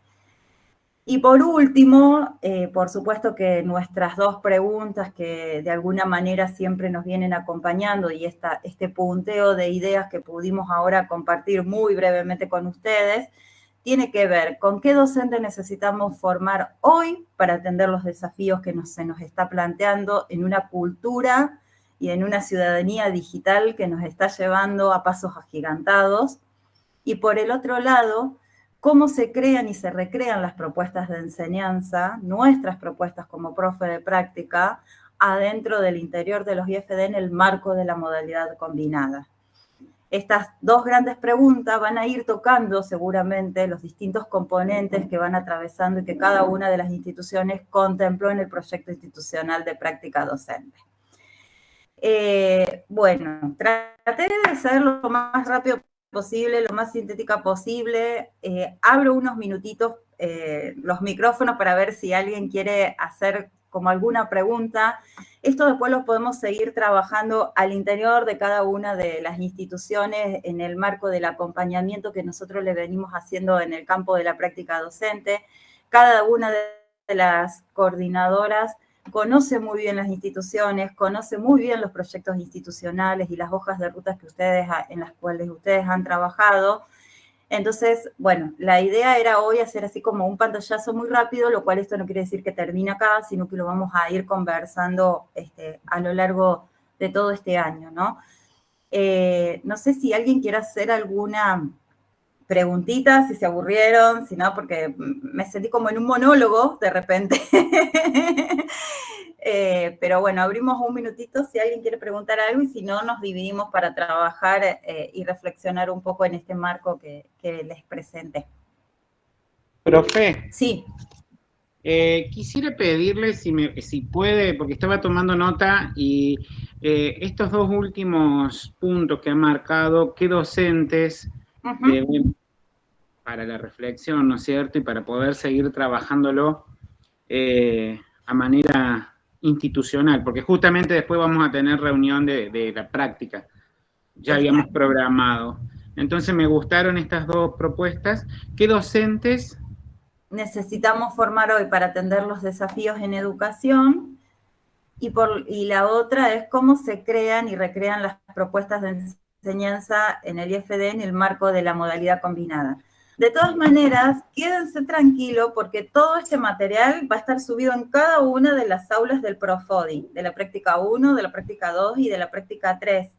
Y por último, por supuesto que nuestras dos preguntas que de alguna manera siempre nos vienen acompañando y este punteo de ideas que pudimos ahora compartir muy brevemente con ustedes, tiene que ver con qué docente necesitamos formar hoy para atender los desafíos que se nos está planteando en una cultura y en una ciudadanía digital que nos está llevando a pasos agigantados. Y por el otro lado, cómo se crean y se recrean las propuestas de enseñanza, nuestras propuestas como profe de práctica, adentro del interior de los IFD en el marco de la modalidad combinada. Estas dos grandes preguntas van a ir tocando seguramente los distintos componentes que van atravesando y que cada una de las instituciones contempló en el proyecto institucional de práctica docente. Bueno, traté de ser lo más rápido posible, lo más sintética posible. Abro unos minutitos los micrófonos para ver si alguien quiere hacer como alguna pregunta. Esto después lo podemos seguir trabajando al interior de cada una de las instituciones en el marco del acompañamiento que nosotros le venimos haciendo en el campo de la práctica docente. Cada una de las coordinadoras conoce muy bien las instituciones, conoce muy bien los proyectos institucionales y las hojas de rutas en las cuales ustedes han trabajado. Entonces, bueno, la idea era hoy hacer así como un pantallazo muy rápido, lo cual esto no quiere decir que termine acá, sino que lo vamos a ir conversando a lo largo de todo este año, ¿no? No sé si alguien quiere hacer alguna preguntita, si se aburrieron, si no, porque me sentí como en un monólogo de repente. Pero bueno, abrimos un minutito si alguien quiere preguntar algo y si no, nos dividimos para trabajar y reflexionar un poco en este marco que les presenté. Profe. Sí. Quisiera pedirle si puede, porque estaba tomando nota y estos dos últimos puntos que ha marcado, ¿qué docentes deben, para la reflexión, ¿no es cierto? Y para poder seguir trabajándolo a manera institucional, porque justamente después vamos a tener reunión de la práctica, ya habíamos programado. Entonces me gustaron estas dos propuestas. ¿Qué docentes necesitamos formar hoy para atender los desafíos en educación? Y la otra es cómo se crean y recrean las propuestas de enseñanza en el IFD en el marco de la modalidad combinada. De todas maneras, quédense tranquilos porque todo este material va a estar subido en cada una de las aulas del Profodi, de la práctica 1, de la práctica 2 y de la práctica 3.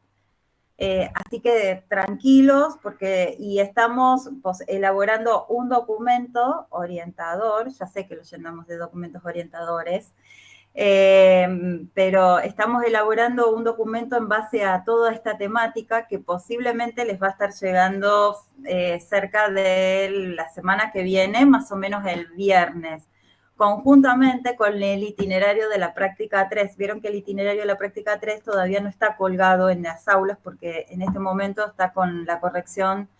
Así que tranquilos porque estamos elaborando un documento orientador, ya sé que lo llenamos de documentos orientadores, pero estamos elaborando un documento en base a toda esta temática que posiblemente les va a estar llegando cerca de la semana que viene, más o menos el viernes, conjuntamente con el itinerario de la práctica 3. Vieron que el itinerario de la práctica 3 todavía no está colgado en las aulas porque en este momento está con la corrección,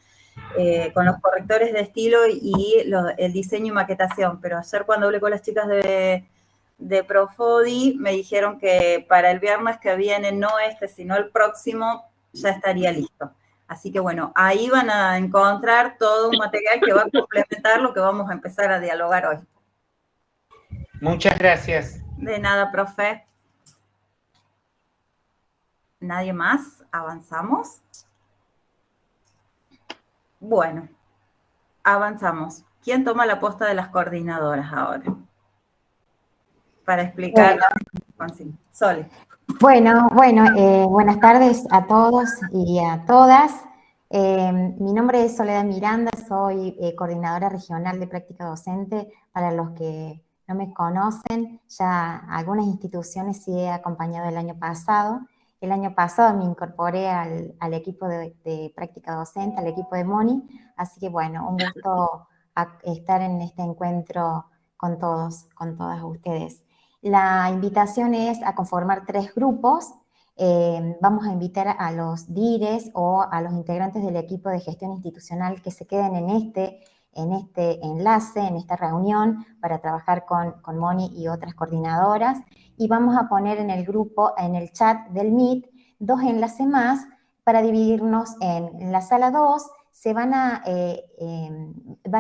con los correctores de estilo y el diseño y maquetación. Pero ayer cuando hablé con las chicas de Profodi me dijeron que para el viernes que viene, no este, sino el próximo, ya estaría listo. Así que bueno, ahí van a encontrar todo un material que va a complementar lo que vamos a empezar a dialogar hoy. Muchas gracias. De nada, profe. ¿Nadie más? ¿Avanzamos? Bueno, avanzamos. ¿Quién toma la posta de las coordinadoras ahora? Para explicar. Bueno. Sole. Bueno, buenas tardes a todos y a todas. Mi nombre es Soledad Miranda, soy coordinadora regional de práctica docente. Para los que no me conocen, ya algunas instituciones sí he acompañado el año pasado. El año pasado me incorporé al equipo de práctica docente, al equipo de Moni, así que bueno, un gusto estar en este encuentro con todos, con todas ustedes. La invitación es a conformar 3 grupos. Vamos a invitar a los DIRES o a los integrantes del equipo de gestión institucional que se queden en este enlace, en esta reunión, para trabajar con Moni y otras coordinadoras. Y vamos a poner en el grupo, en el chat del Meet, 2 enlaces más para dividirnos en la sala 2. Van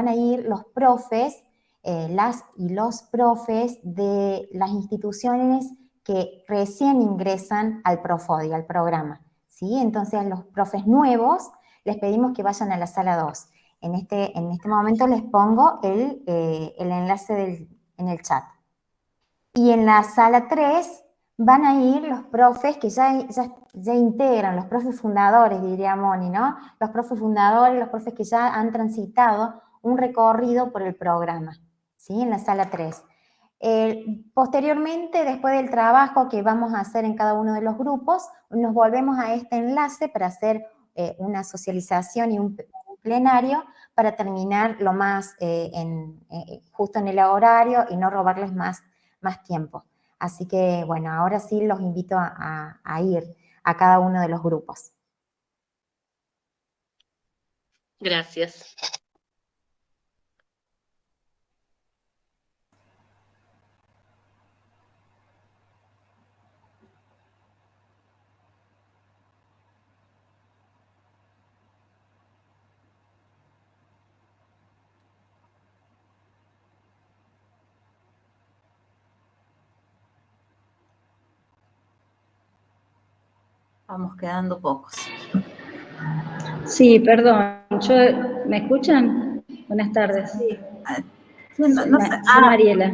a ir los profes, las y los profes de las instituciones que recién ingresan al Profodi, al programa, ¿sí? Entonces, a los profes nuevos les pedimos que vayan a la sala 2. En este momento les pongo el enlace en el chat. Y en la sala 3 van a ir los profes que ya integran, los profes fundadores, diría Moni, ¿no? Los profes fundadores, los profes que ya han transitado un recorrido por el programa, ¿sí? En la sala 3. Posteriormente, después del trabajo que vamos a hacer en cada uno de los grupos, nos volvemos a este enlace para hacer una socialización y un plenario para terminar lo más justo en el horario y no robarles más tiempo. Así que, bueno, ahora sí los invito a ir a cada uno de los grupos. Gracias. Vamos quedando pocos. Sí, perdón. ¿Me escuchan? Buenas tardes. Sí. Soy Mariela.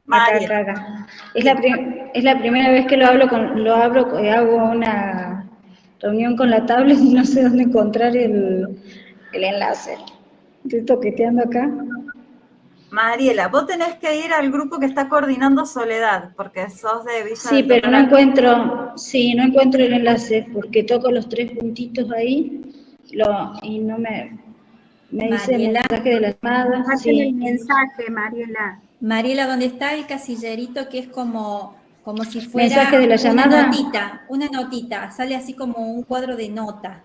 Mariela. Acá. Es la primera vez que hago una reunión con la tablet y no sé dónde encontrar el enlace. Estoy toqueteando acá. Mariela, vos tenés que ir al grupo que está coordinando Soledad, porque sos de Villa Sí, pero no encuentro el enlace, porque toco los 3 puntitos ahí y no me dice el mensaje de la llamada. Hacen el mensaje, Mariela. Mariela, donde está el casillerito que es como si fuera ¿Mensaje de la llamada? Una notita, sale así como un cuadro de nota.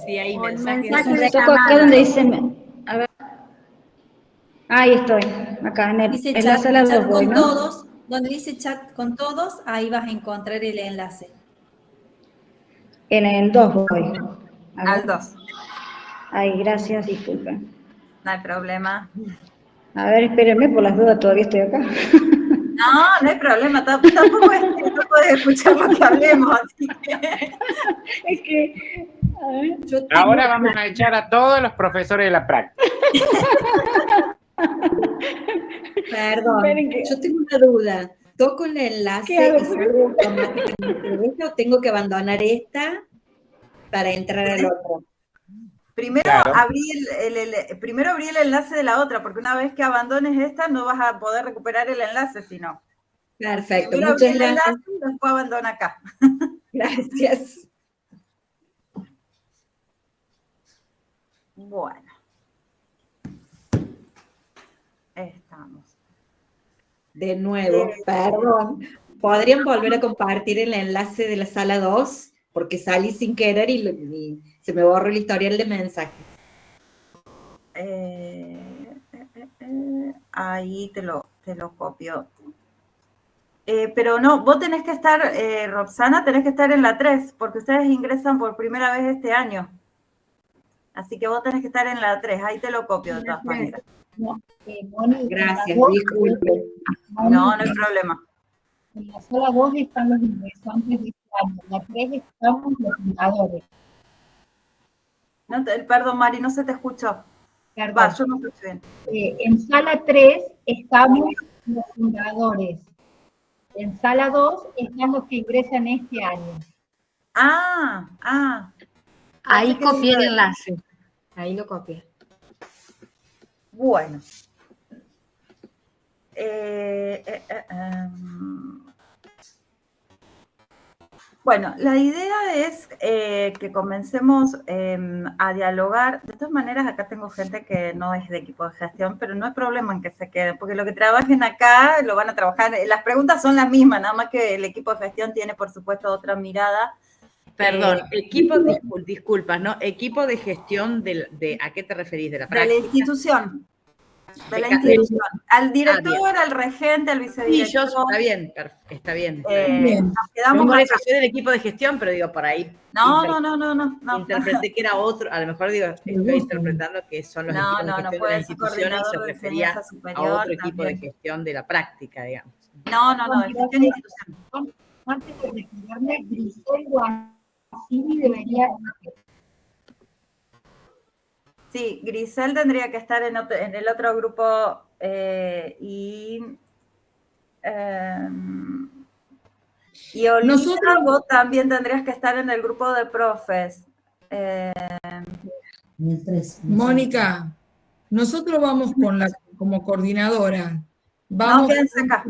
Sí, hay mensaje mensajes. Toco acá donde dice, a ver. Ahí estoy, acá en la sala 2 voy, ¿no? Todos, donde dice chat con todos, ahí vas a encontrar el enlace. En el 2 voy. Al 2. Ay, gracias, disculpen. No hay problema. A ver, espérenme, por las dudas todavía estoy acá. No hay problema, tampoco es que no puedes escuchar lo que hablemos, así que... Es que... A ver, ahora vamos a echar a todos los profesores de la práctica. Perdón, yo tengo una duda. ¿Toco el enlace y salgo automáticamente de esta o tengo que abandonar esta para entrar al otro? Primero, primero abrí el enlace de la otra, porque una vez que abandones esta no vas a poder recuperar el enlace, si no. Perfecto, primero muchas abrí el gracias. enlace y después abandona acá. Gracias. Bueno. Estamos. De nuevo, perdón. ¿Podrían volver a compartir el enlace de la sala 2? Porque salí sin querer y se me borró el historial de mensajes. Ahí te lo copio. Pero no, vos tenés que estar, Roxana, tenés que estar en la 3, porque ustedes ingresan por primera vez este año. Así que vos tenés que estar en la 3, ahí te lo copio de todas maneras. Gracias, disculpe. No hay problema. En la sala 2 están los ingresantes de este año, en la 3 estamos los fundadores. Perdón, Mari, no se te escuchó. Perdón. Yo no escuché bien. En sala 3 estamos los fundadores. En sala 2 están los que ingresan este año. Ahí copié el enlace. Ahí lo copié. Bueno. Bueno, la idea es que comencemos a dialogar. De todas maneras, acá tengo gente que no es de equipo de gestión, pero no hay problema en que se queden, porque lo que trabajen acá lo van a trabajar. Las preguntas son las mismas, nada más que el equipo de gestión tiene, por supuesto, otra mirada. Perdón, disculpas, ¿no? Equipo de gestión ¿a qué te referís? ¿De la práctica? De la institución. De la institución. Al director, al regente, al vicedirector. Sí, está bien. Nos quedamos por eso acá. soy del equipo de gestión, pero digo, por ahí. No. Interpreté que era otro, a lo mejor digo, estoy interpretando que son los equipos de gestión de la institución y se refería a otro equipo de gestión de la práctica, digamos. No, de gestión institucional. Antes de retirarme, Grisel Guasini debería... Sí, Grisel tendría que estar en el otro grupo y Olivia, vos también tendrías que estar en el grupo de profes. Mónica, nosotros vamos como coordinadora. No, quédense acá.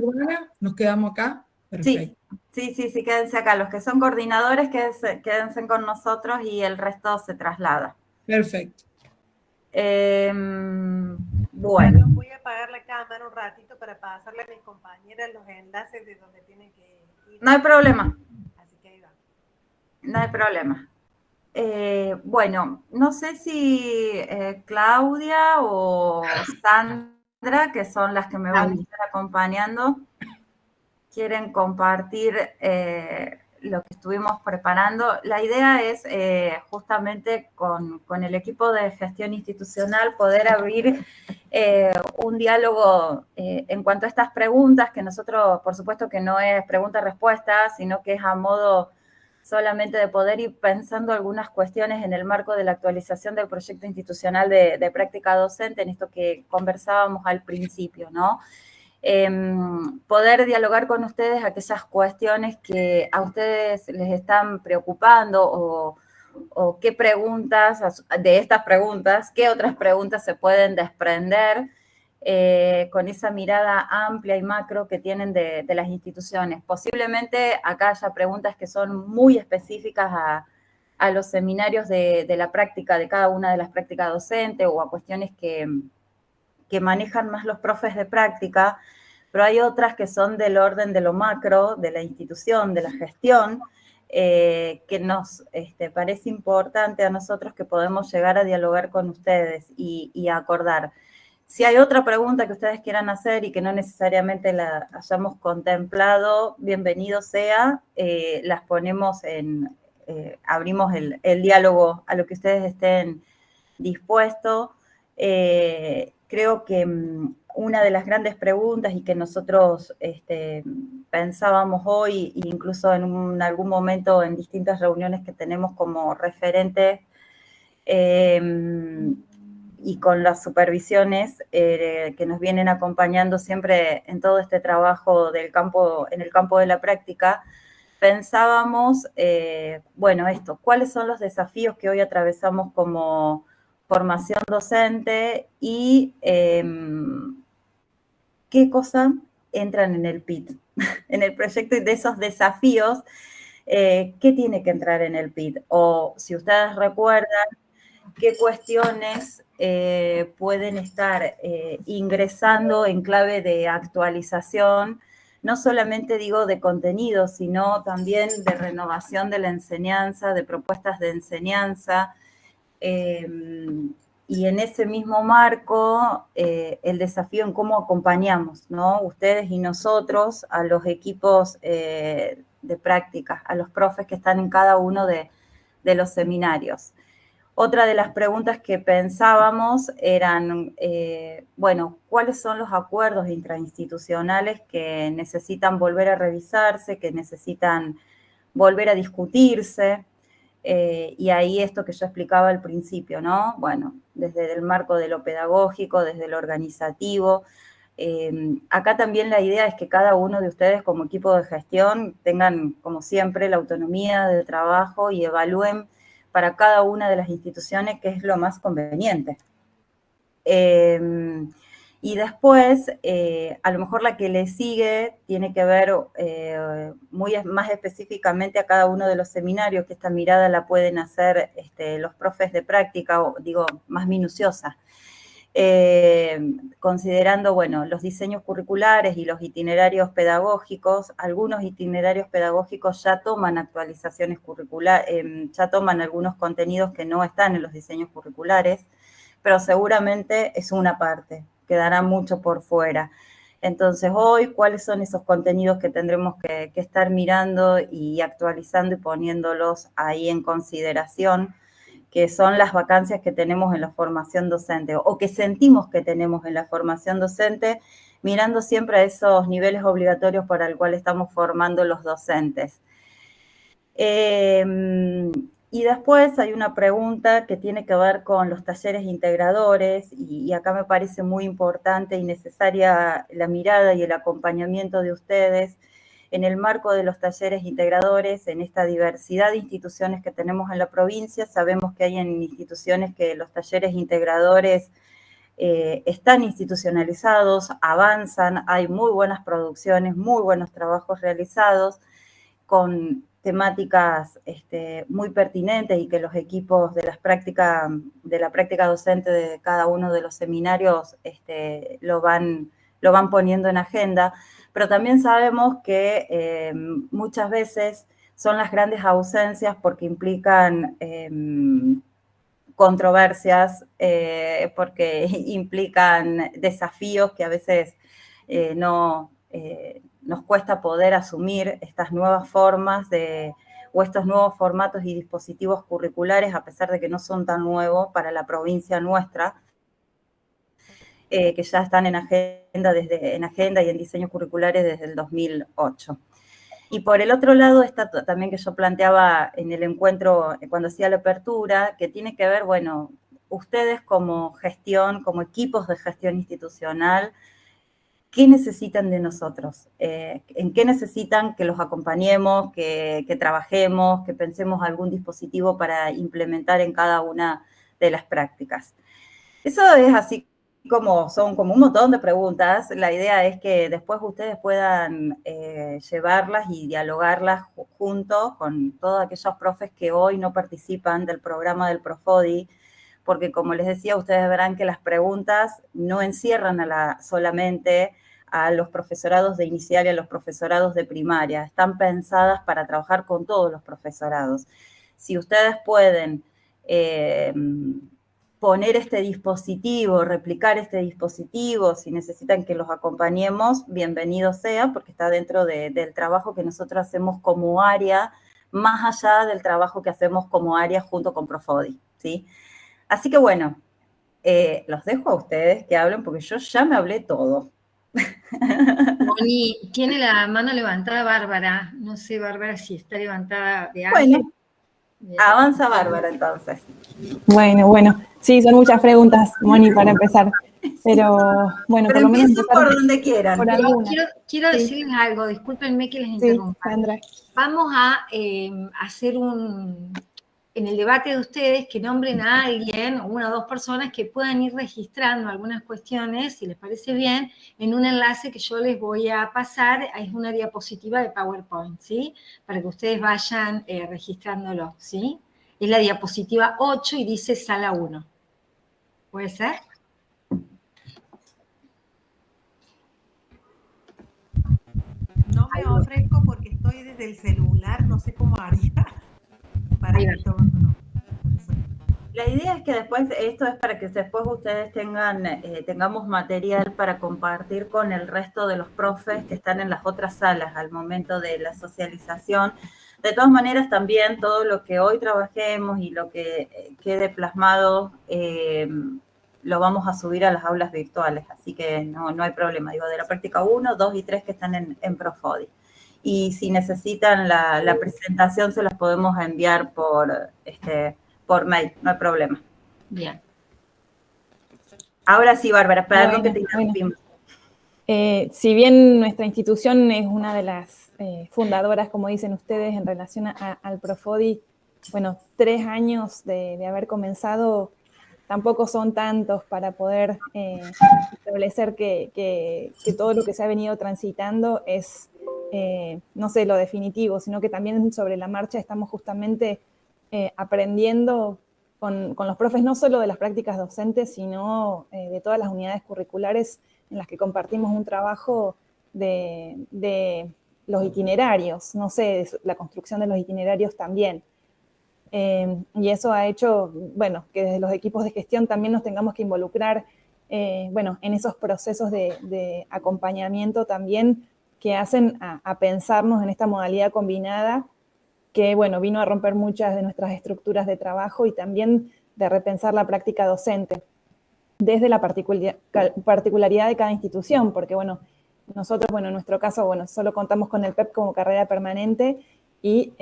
¿Nos quedamos acá? Perfecto. Sí, quédense acá. Los que son coordinadores, quédense con nosotros y el resto se traslada. Perfecto. Bueno. Voy a apagar la cámara un ratito para pasarle a mis compañeras los enlaces de donde tienen que ir. No hay problema. Así que ahí va. No hay problema. Bueno, no sé si Claudia o Sandra, que son las que me van a estar acompañando, quieren compartir lo que estuvimos preparando. La idea es justamente con el equipo de gestión institucional poder abrir un diálogo en cuanto a estas preguntas, que nosotros, por supuesto que no es pregunta-respuesta, sino que es a modo solamente de poder ir pensando algunas cuestiones en el marco de la actualización del proyecto institucional de práctica docente, en esto que conversábamos al principio, ¿no? Poder dialogar con ustedes aquellas cuestiones que a ustedes les están preocupando o qué preguntas, de estas preguntas, qué otras preguntas se pueden desprender con esa mirada amplia y macro que tienen de las instituciones. Posiblemente acá haya preguntas que son muy específicas a los seminarios de la práctica, de cada una de las prácticas docentes o a cuestiones que manejan más los profes de práctica, pero hay otras que son del orden de lo macro, de la institución, de la gestión, que nos parece importante a nosotros que podemos llegar a dialogar con ustedes y a acordar. Si hay otra pregunta que ustedes quieran hacer y que no necesariamente la hayamos contemplado, bienvenido sea, las ponemos abrimos el diálogo a lo que ustedes estén dispuestos. Creo que una de las grandes preguntas y que nosotros pensábamos hoy, incluso en algún momento en distintas reuniones que tenemos como referentes y con las supervisiones que nos vienen acompañando siempre en todo este trabajo en el campo de la práctica, pensábamos, ¿cuáles son los desafíos que hoy atravesamos como formación docente y qué cosas entran en el PIT, en el proyecto de esos desafíos, qué tiene que entrar en el PIT? O si ustedes recuerdan, qué cuestiones pueden estar ingresando en clave de actualización, no solamente digo de contenido, sino también de renovación de la enseñanza, de propuestas de enseñanza, y en ese mismo marco, el desafío en cómo acompañamos, ¿no? Ustedes y nosotros a los equipos de práctica, a los profes que están en cada uno de los seminarios. Otra de las preguntas que pensábamos eran, bueno, ¿cuáles son los acuerdos intrainstitucionales que necesitan volver a revisarse, que necesitan volver a discutirse? Y ahí esto que yo explicaba al principio, ¿no? Bueno, desde el marco de lo pedagógico, desde lo organizativo. Acá también la idea es que cada uno de ustedes como equipo de gestión tengan, como siempre, la autonomía de trabajo y evalúen para cada una de las instituciones qué es lo más conveniente. Y después, a lo mejor la que le sigue tiene que ver más específicamente a cada uno de los seminarios, que esta mirada la pueden hacer los profes de práctica, o digo, más minuciosa. Considerando, bueno, los diseños curriculares y los itinerarios pedagógicos. Algunos itinerarios pedagógicos ya toman actualizaciones curriculares, ya toman algunos contenidos que no están en los diseños curriculares, pero seguramente es una parte, quedará mucho por fuera. Entonces, hoy, ¿cuáles son esos contenidos que tendremos que estar mirando y actualizando y poniéndolos ahí en consideración? Que son las vacancias que tenemos en la formación docente o que sentimos que tenemos en la formación docente, mirando siempre a esos niveles obligatorios para el cual estamos formando los docentes. Y después hay una pregunta que tiene que ver con los talleres integradores, y acá me parece muy importante y necesaria la mirada y el acompañamiento de ustedes en el marco de los talleres integradores, en esta diversidad de instituciones que tenemos en la provincia. Sabemos que hay en instituciones que los talleres integradores están institucionalizados, avanzan, hay muy buenas producciones, muy buenos trabajos realizados, con temáticas muy pertinentes y que los equipos de la práctica docente de cada uno de los seminarios lo van poniendo en agenda. Pero también sabemos que muchas veces son las grandes ausencias porque implican controversias, porque implican desafíos que a veces nos cuesta poder asumir estas nuevas formas o estos nuevos formatos y dispositivos curriculares, a pesar de que no son tan nuevos para la provincia nuestra, que ya están en agenda y en diseños curriculares desde el 2008. Y por el otro lado está también que yo planteaba en el encuentro cuando hacía la apertura, que tiene que ver, bueno, ustedes como gestión, como equipos de gestión institucional, ¿qué necesitan de nosotros? ¿En qué necesitan que los acompañemos, que trabajemos, que pensemos algún dispositivo para implementar en cada una de las prácticas? Eso es así son como un montón de preguntas. La idea es que después ustedes puedan llevarlas y dialogarlas junto con todos aquellos profes que hoy no participan del programa del Profodi, porque como les decía, ustedes verán que las preguntas no encierran solamente a los profesorados de inicial y a los profesorados de primaria, están pensadas para trabajar con todos los profesorados. Si ustedes pueden poner este dispositivo, replicar este dispositivo, si necesitan que los acompañemos, bienvenido sea, porque está dentro del trabajo que nosotros hacemos como área, más allá del trabajo que hacemos como área junto con Profodi, ¿sí? Así que bueno, los dejo a ustedes que hablen, porque yo ya me hablé todo. Moni, tiene la mano levantada Bárbara. No sé, Bárbara, si está levantada de antes. Bueno, avanza Bárbara entonces. Bueno. Sí, son muchas preguntas, Moni, para empezar. Pero bueno, por lo menos por donde quieran. Quiero decirles algo, discúlpenme que les interrumpa. Sandra. Vamos a hacer en el debate de ustedes, que nombren a alguien, una o dos personas que puedan ir registrando algunas cuestiones, si les parece bien, en un enlace que yo les voy a pasar. Es una diapositiva de PowerPoint, ¿sí? Para que ustedes vayan registrándolo, ¿sí? Es la diapositiva 8 y dice sala 1. ¿Puede ser? No me ofrezco porque estoy desde el celular, no sé cómo haría para que todo no. La idea es que después, esto es para que después ustedes tengamos material para compartir con el resto de los profes que están en las otras salas al momento de la socialización. De todas maneras, también todo lo que hoy trabajemos y lo que quede plasmado lo vamos a subir a las aulas virtuales, así que no hay problema. Digo, de la práctica 1, 2 y 3 que están en Profodi. Y si necesitan la presentación, se las podemos enviar por mail, no hay problema. Bien. Ahora sí, Bárbara, perdón que te interrumpimos. Si bien nuestra institución es una de las fundadoras, como dicen ustedes, en relación al Profodi, bueno, 3 años de haber comenzado tampoco son tantos para poder establecer que todo lo que se ha venido transitando es, no sé, lo definitivo, sino que también sobre la marcha estamos justamente aprendiendo con los profes, no solo de las prácticas docentes, sino de todas las unidades curriculares en las que compartimos un trabajo de los itinerarios, no sé, la construcción de los itinerarios también. Y eso ha hecho, bueno, que desde los equipos de gestión también nos tengamos que involucrar, bueno, en esos procesos de acompañamiento también que hacen a pensarnos en esta modalidad combinada que, bueno, vino a romper muchas de nuestras estructuras de trabajo y también de repensar la práctica docente desde la particularidad de cada institución, porque, bueno, nosotros, bueno, en nuestro caso, bueno, solo contamos con el PEP como carrera permanente y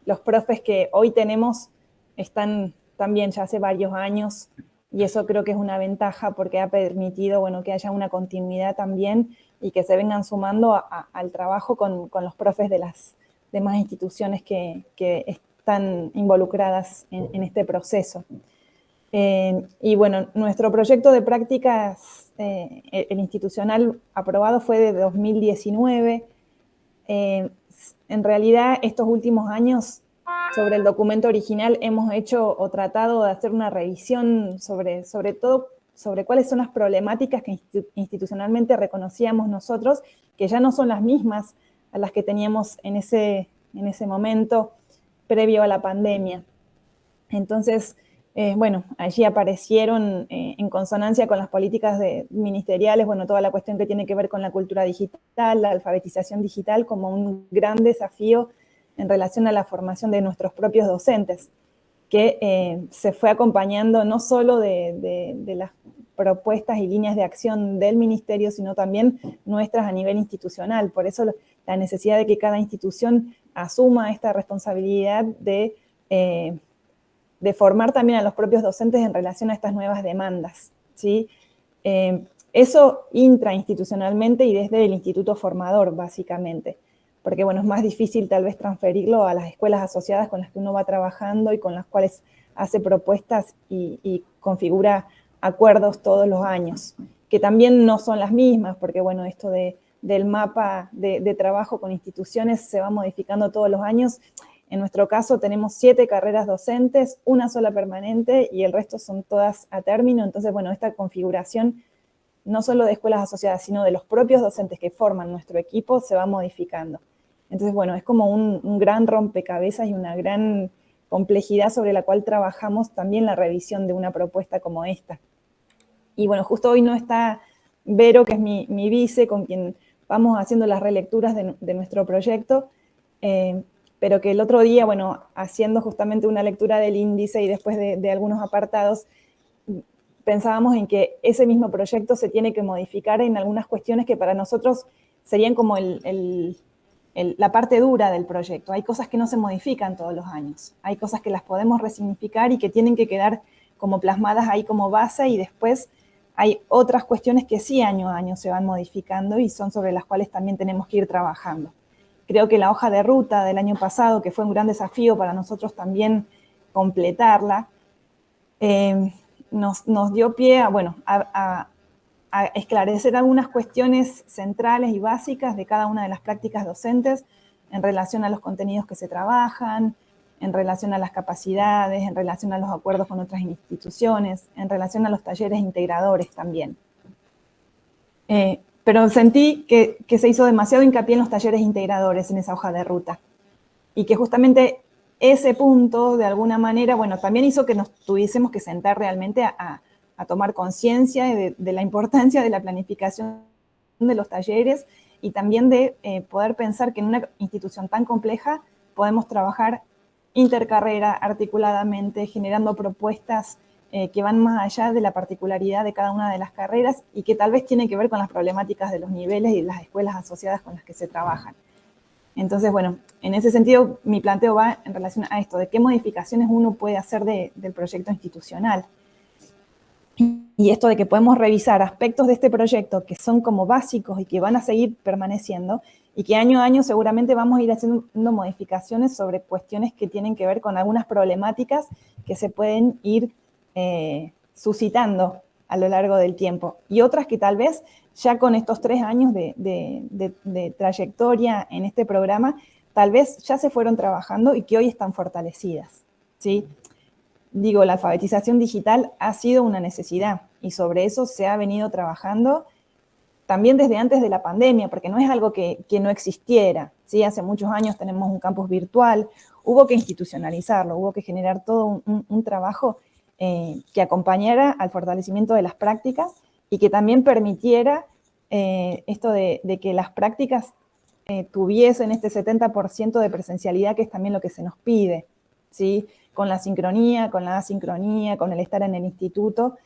los profes que hoy tenemos están también ya hace varios años y eso creo que es una ventaja porque ha permitido, bueno, que haya una continuidad también y que se vengan sumando al trabajo con los profes de las demás instituciones que están involucradas en este proceso. Y bueno, nuestro proyecto de prácticas, el institucional aprobado fue de 2019. En realidad, estos últimos años, sobre el documento original, hemos hecho o tratado de hacer una revisión sobre todo sobre cuáles son las problemáticas que institucionalmente reconocíamos nosotros, que ya no son las mismas a las que teníamos en ese momento previo a la pandemia. Entonces, bueno, allí aparecieron en consonancia con las políticas ministeriales, bueno, toda la cuestión que tiene que ver con la cultura digital, la alfabetización digital como un gran desafío en relación a la formación de nuestros propios docentes, que se fue acompañando no solo de las propuestas y líneas de acción del ministerio, sino también nuestras a nivel institucional. Por eso la necesidad de que cada institución asuma esta responsabilidad de formar también a los propios docentes en relación a estas nuevas demandas, ¿sí? Eso intrainstitucionalmente y desde el instituto formador, básicamente, porque bueno, es más difícil tal vez transferirlo a las escuelas asociadas con las que uno va trabajando y con las cuales hace propuestas y configura acuerdos todos los años, que también no son las mismas, porque bueno, esto del mapa de trabajo con instituciones se va modificando todos los años. En nuestro caso tenemos 7 carreras docentes, una sola permanente y el resto son todas a término. Entonces, bueno, esta configuración no solo de escuelas asociadas, sino de los propios docentes que forman nuestro equipo se va modificando. Entonces, bueno, es como un gran rompecabezas y una gran complejidad sobre la cual trabajamos también la revisión de una propuesta como esta. Y bueno, justo hoy no está Vero, que es mi vice, con quien vamos haciendo las relecturas de nuestro proyecto, pero que el otro día, bueno, haciendo justamente una lectura del índice y después de algunos apartados, pensábamos en que ese mismo proyecto se tiene que modificar en algunas cuestiones que para nosotros serían como la parte dura del proyecto. Hay cosas que no se modifican todos los años, hay cosas que las podemos resignificar y que tienen que quedar como plasmadas ahí como base y después hay otras cuestiones que sí año a año se van modificando y son sobre las cuales también tenemos que ir trabajando. Creo que la hoja de ruta del año pasado, que fue un gran desafío para nosotros también completarla, nos dio pie a esclarecer algunas cuestiones centrales y básicas de cada una de las prácticas docentes en relación a los contenidos que se trabajan, en relación a las capacidades, en relación a los acuerdos con otras instituciones, en relación a los talleres integradores también. Pero sentí que se hizo demasiado hincapié en los talleres integradores en esa hoja de ruta y que justamente ese punto, de alguna manera, bueno, también hizo que nos tuviésemos que sentar realmente a tomar conciencia de la importancia de la planificación de los talleres y también de poder pensar que en una institución tan compleja podemos trabajar intercarrera, articuladamente, generando propuestas que van más allá de la particularidad de cada una de las carreras y que tal vez tienen que ver con las problemáticas de los niveles y las escuelas asociadas con las que se trabajan. Entonces, bueno, en ese sentido, mi planteo va en relación a esto, de qué modificaciones uno puede hacer del proyecto institucional. Y esto de que podemos revisar aspectos de este proyecto que son como básicos y que van a seguir permaneciendo y que año a año seguramente vamos a ir haciendo modificaciones sobre cuestiones que tienen que ver con algunas problemáticas que se pueden ir suscitando a lo largo del tiempo. Y otras que tal vez ya con estos 3 años de trayectoria en este programa, tal vez ya se fueron trabajando y que hoy están fortalecidas, ¿sí? Digo, la alfabetización digital ha sido una necesidad y sobre eso se ha venido trabajando también desde antes de la pandemia, porque no es algo que no existiera, ¿sí? Hace muchos años tenemos un campus virtual, hubo que institucionalizarlo, hubo que generar todo un trabajo que acompañara al fortalecimiento de las prácticas y que también permitiera esto de que las prácticas tuviesen este 70% de presencialidad, que es también lo que se nos pide, ¿sí? Con la sincronía, con la asincronía, con el estar en el instituto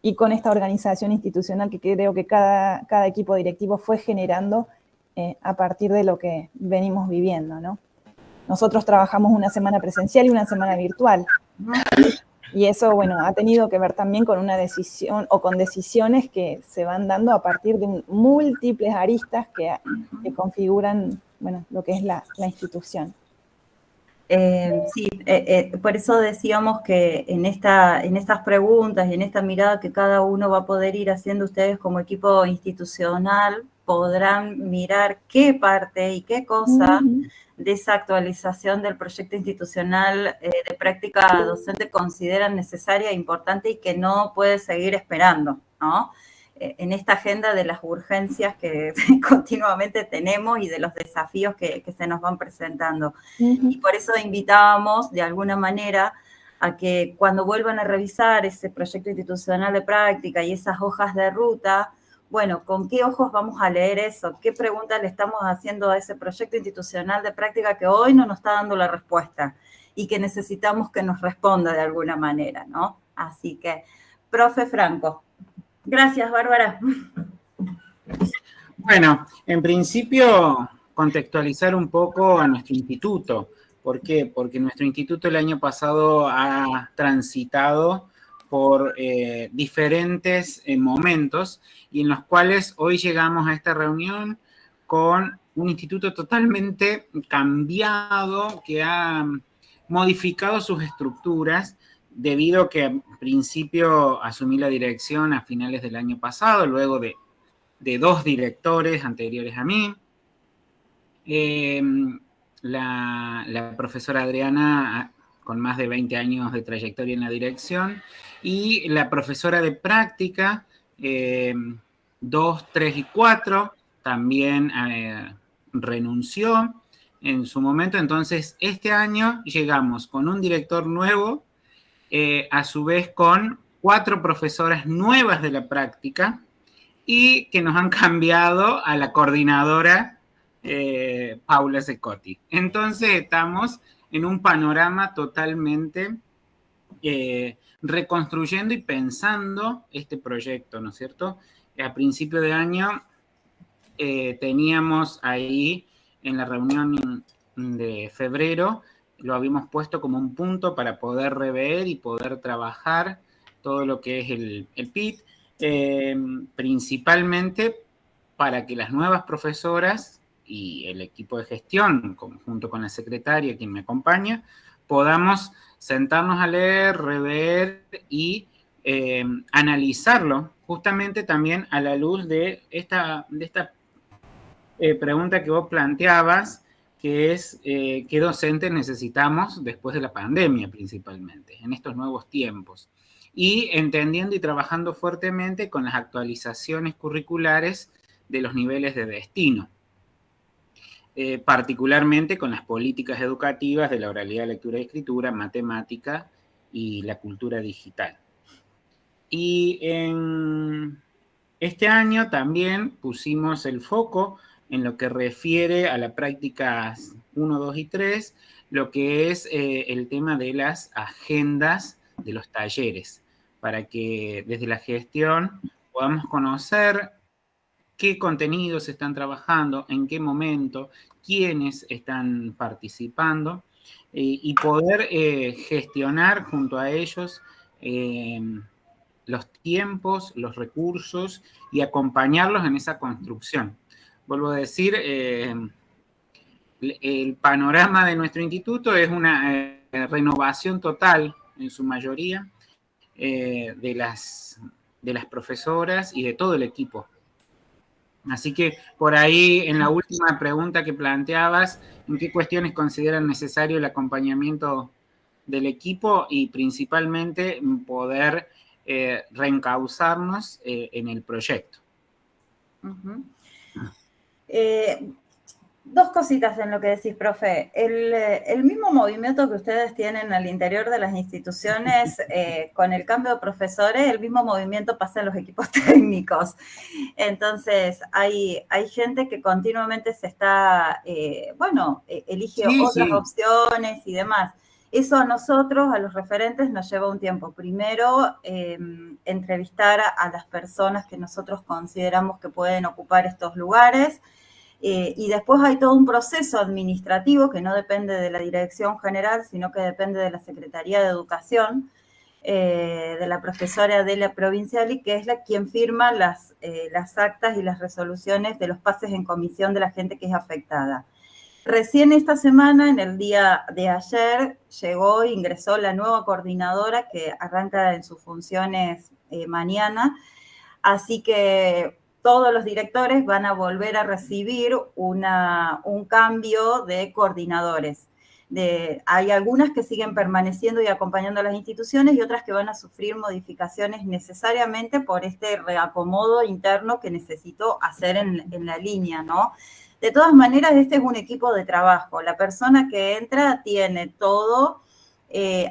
y con esta organización institucional que creo que cada equipo directivo fue generando a partir de lo que venimos viviendo, ¿no? Nosotros trabajamos una semana presencial y una semana virtual, ¿no? Y eso, bueno, ha tenido que ver también con una decisión o con decisiones que se van dando a partir de múltiples aristas que configuran, bueno, lo que es la institución. Sí, por eso decíamos que en estas preguntas y en esta mirada que cada uno va a poder ir haciendo, ustedes como equipo institucional podrán mirar qué parte y qué cosa de esa actualización del proyecto institucional de práctica docente consideran necesaria e importante y que no puede seguir esperando, ¿no? En esta agenda de las urgencias que continuamente tenemos y de los desafíos que se nos van presentando. Y por eso invitábamos de alguna manera a que cuando vuelvan a revisar ese proyecto institucional de práctica y esas hojas de ruta, bueno, ¿con qué ojos vamos a leer eso? ¿Qué preguntas le estamos haciendo a ese proyecto institucional de práctica que hoy no nos está dando la respuesta y que necesitamos que nos responda de alguna manera, ¿no? Así que, profe Franco. Gracias, Bárbara. Bueno, en principio, contextualizar un poco a nuestro instituto. ¿Por qué? Porque nuestro instituto el año pasado ha transitado por diferentes momentos y en los cuales hoy llegamos a esta reunión con un instituto totalmente cambiado, que ha modificado sus estructuras, debido a que en principio asumí la dirección a finales del año pasado, luego de 2 directores anteriores a mí. La profesora Adriana, con más de 20 años de trayectoria en la dirección, y la profesora de práctica, 2, 3 y 4, también renunció en su momento. Entonces, este año llegamos con un director nuevo, a su vez con 4 profesoras nuevas de la práctica y que nos han cambiado a la coordinadora Paula Secotti. Entonces estamos en un panorama totalmente reconstruyendo y pensando este proyecto, ¿no es cierto? A principio de año teníamos ahí en la reunión de febrero, lo habíamos puesto como un punto para poder rever y poder trabajar todo lo que es el PIT, principalmente para que las nuevas profesoras y el equipo de gestión, junto con la secretaria, quien me acompaña, podamos sentarnos a leer, rever y analizarlo, justamente también a la luz de esta pregunta que vos planteabas, que es qué docentes necesitamos después de la pandemia principalmente, en estos nuevos tiempos. Y entendiendo y trabajando fuertemente con las actualizaciones curriculares de los niveles de destino, particularmente con las políticas educativas de la oralidad, lectura y escritura, matemática y la cultura digital. Y en este año también pusimos el foco en lo que refiere a las prácticas 1, 2 y 3, lo que es el tema de las agendas de los talleres, para que desde la gestión podamos conocer qué contenidos se están trabajando, en qué momento, quiénes están participando, y poder gestionar junto a ellos los tiempos, los recursos y acompañarlos en esa construcción. Vuelvo a decir, el panorama de nuestro instituto es una renovación total, en su mayoría, de las profesoras y de todo el equipo. Así que por ahí, en la última pregunta que planteabas, ¿en qué cuestiones consideran necesario el acompañamiento del equipo? Y principalmente poder reencauzarnos en el proyecto. Uh-huh. Dos cositas en lo que decís, profe. El mismo movimiento que ustedes tienen al interior de las instituciones con el cambio de profesores, el mismo movimiento pasa en los equipos técnicos. Entonces, hay gente que continuamente se está, elige otras opciones y demás. Eso a nosotros, a los referentes, nos lleva un tiempo. Primero, entrevistar a las personas que nosotros consideramos que pueden ocupar estos lugares. Y después hay todo un proceso administrativo que no depende de la dirección general, sino que depende de la Secretaría de Educación, de la profesora de la provincial, y que es quien firma las actas y las resoluciones de los pases en comisión de la gente que es afectada. Recién esta semana, en el día de ayer, ingresó la nueva coordinadora que arranca en sus funciones mañana, así que todos los directores van a volver a recibir un cambio de coordinadores. Hay algunas que siguen permaneciendo y acompañando a las instituciones y otras que van a sufrir modificaciones necesariamente por este reacomodo interno que necesito hacer en la línea, ¿no? De todas maneras, este es un equipo de trabajo. La persona que entra tiene todo,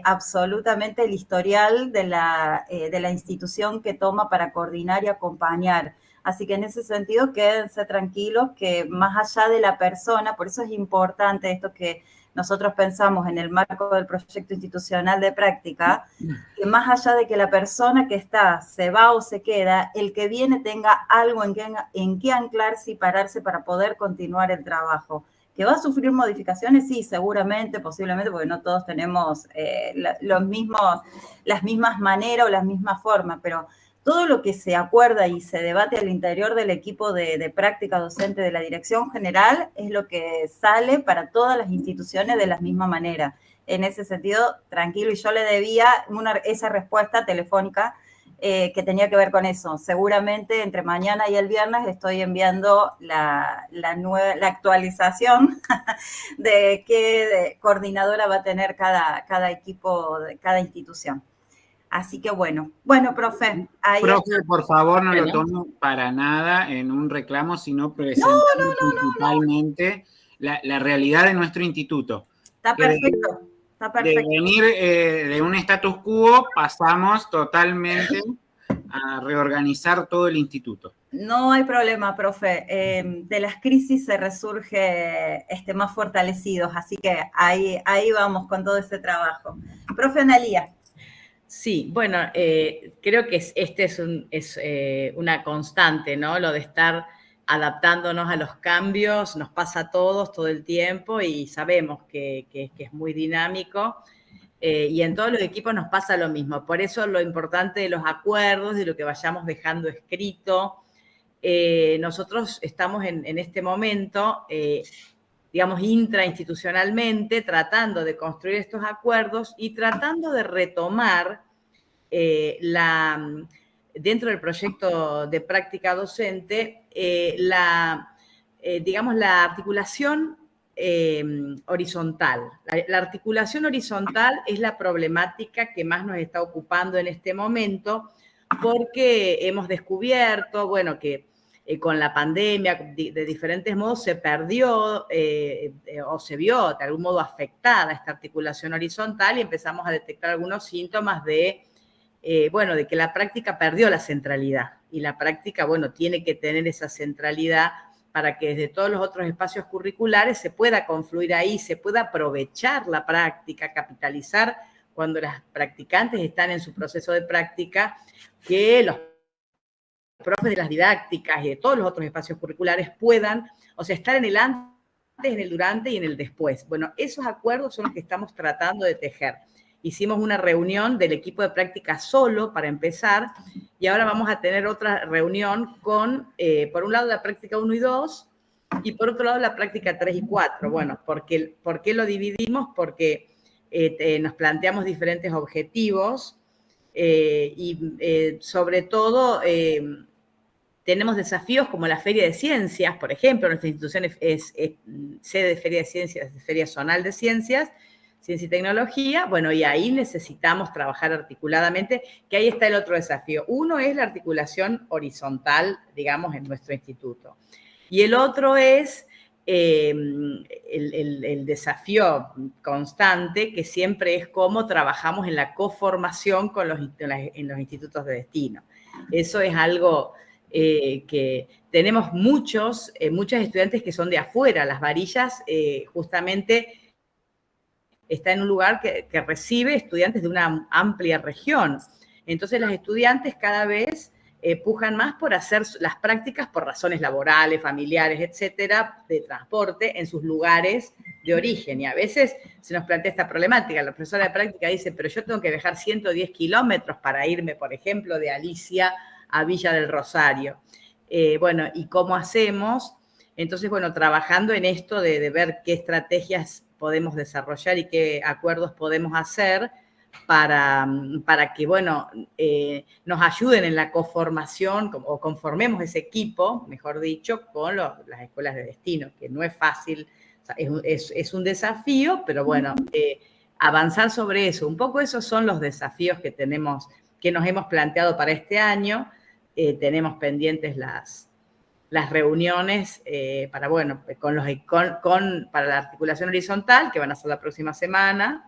absolutamente el historial de la institución que toma para coordinar y acompañar. Así que en ese sentido, quédense tranquilos que más allá de la persona, por eso es importante esto que nosotros pensamos en el marco del proyecto institucional de práctica, que más allá de que la persona que está se va o se queda, el que viene tenga algo en qué anclarse y pararse para poder continuar el trabajo. ¿Que va a sufrir modificaciones? Sí, seguramente, posiblemente, porque no todos tenemos las mismas maneras o las mismas formas, pero todo lo que se acuerda y se debate al interior del equipo de práctica docente de la dirección general es lo que sale para todas las instituciones de la misma manera. En ese sentido, tranquilo, y yo le debía esa respuesta telefónica que tenía que ver con eso. Seguramente entre mañana y el viernes estoy enviando la actualización de qué coordinadora va a tener cada equipo, de cada institución. Así que bueno, profe. Profe, por favor, no lo tomo para nada en un reclamo, sino presentando principalmente la realidad de nuestro instituto. Está perfecto, está perfecto. De venir de un status quo, pasamos totalmente a reorganizar todo el instituto. No hay problema, profe. De las crisis se resurge más fortalecidos, así que ahí vamos con todo ese trabajo. Profe Analía. Sí, bueno, creo que es una constante, ¿no? Lo de estar adaptándonos a los cambios, nos pasa a todos todo el tiempo y sabemos que es muy dinámico y en todos los equipos nos pasa lo mismo. Por eso lo importante de los acuerdos, de lo que vayamos dejando escrito. Nosotros estamos en este momento, digamos, intrainstitucionalmente, tratando de construir estos acuerdos y tratando de retomar dentro del proyecto de práctica docente, digamos, la articulación horizontal. La articulación horizontal es la problemática que más nos está ocupando en este momento, porque hemos descubierto, bueno, que con la pandemia, de diferentes modos, se perdió o se vio de algún modo afectada esta articulación horizontal y empezamos a detectar algunos síntomas de, bueno, de que la práctica perdió la centralidad. Y la práctica, bueno, tiene que tener esa centralidad para que desde todos los otros espacios curriculares se pueda confluir ahí, se pueda aprovechar la práctica, capitalizar cuando las practicantes están en su proceso de práctica, que los profes de las didácticas y de todos los otros espacios curriculares puedan, o sea, estar en el antes, en el durante y en el después. Bueno, esos acuerdos son los que estamos tratando de tejer. Hicimos una reunión del equipo de práctica solo para empezar y ahora vamos a tener otra reunión con, por un lado, la práctica 1 y 2 y por otro lado, la práctica 3 y 4. Bueno, ¿por qué lo dividimos? Porque nos planteamos diferentes objetivos y sobre todo tenemos desafíos como la Feria de Ciencias, por ejemplo, nuestra institución es sede de Feria de Ciencias, de Feria Zonal de Ciencia y Tecnología, bueno, y ahí necesitamos trabajar articuladamente, que ahí está el otro desafío. Uno es la articulación horizontal, digamos, en nuestro instituto. Y el otro es el desafío constante, que siempre es cómo trabajamos en la coformación en los institutos de destino. Eso es algo que tenemos muchos estudiantes que son de afuera. Las Varillas justamente está en un lugar que recibe estudiantes de una amplia región. Entonces, las estudiantes cada vez pujan más por hacer las prácticas por razones laborales, familiares, etcétera, de transporte en sus lugares de origen. Y a veces se nos plantea esta problemática. La profesora de práctica dice, pero yo tengo que viajar 110 kilómetros para irme, por ejemplo, de Alicia a Villa del Rosario. Bueno, ¿y cómo hacemos? Entonces, bueno, trabajando en esto de ver qué estrategias podemos desarrollar y qué acuerdos podemos hacer para que, bueno, nos ayuden en la coformación o conformemos ese equipo, mejor dicho, con las escuelas de destino, que no es fácil, o sea, es un desafío, pero bueno, avanzar sobre eso. Un poco esos son los desafíos que tenemos, que nos hemos planteado para este año. Tenemos pendientes las reuniones para, bueno, para la articulación horizontal, que van a ser la próxima semana,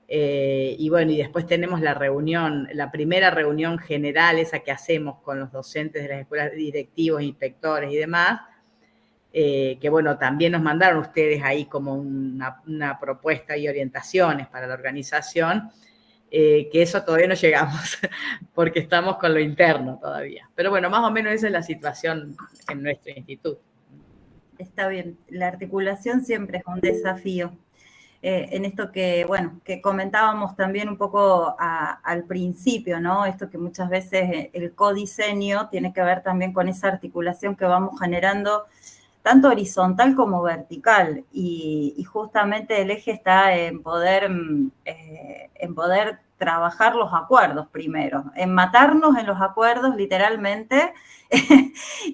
y bueno, y después tenemos la primera reunión general, esa que hacemos con los docentes de las escuelas, directivos, inspectores y demás, que bueno, también nos mandaron ustedes ahí como una propuesta y orientaciones para la organización, que eso todavía no llegamos, porque estamos con lo interno todavía. Pero bueno, más o menos esa es la situación en nuestro instituto. Está bien, la articulación siempre es un desafío. En esto que, bueno, que comentábamos también un poco al principio, ¿no? Esto que muchas veces el codiseño tiene que ver también con esa articulación que vamos generando tanto horizontal como vertical, y justamente el eje está en poder trabajar los acuerdos primero, en matarnos en los acuerdos literalmente,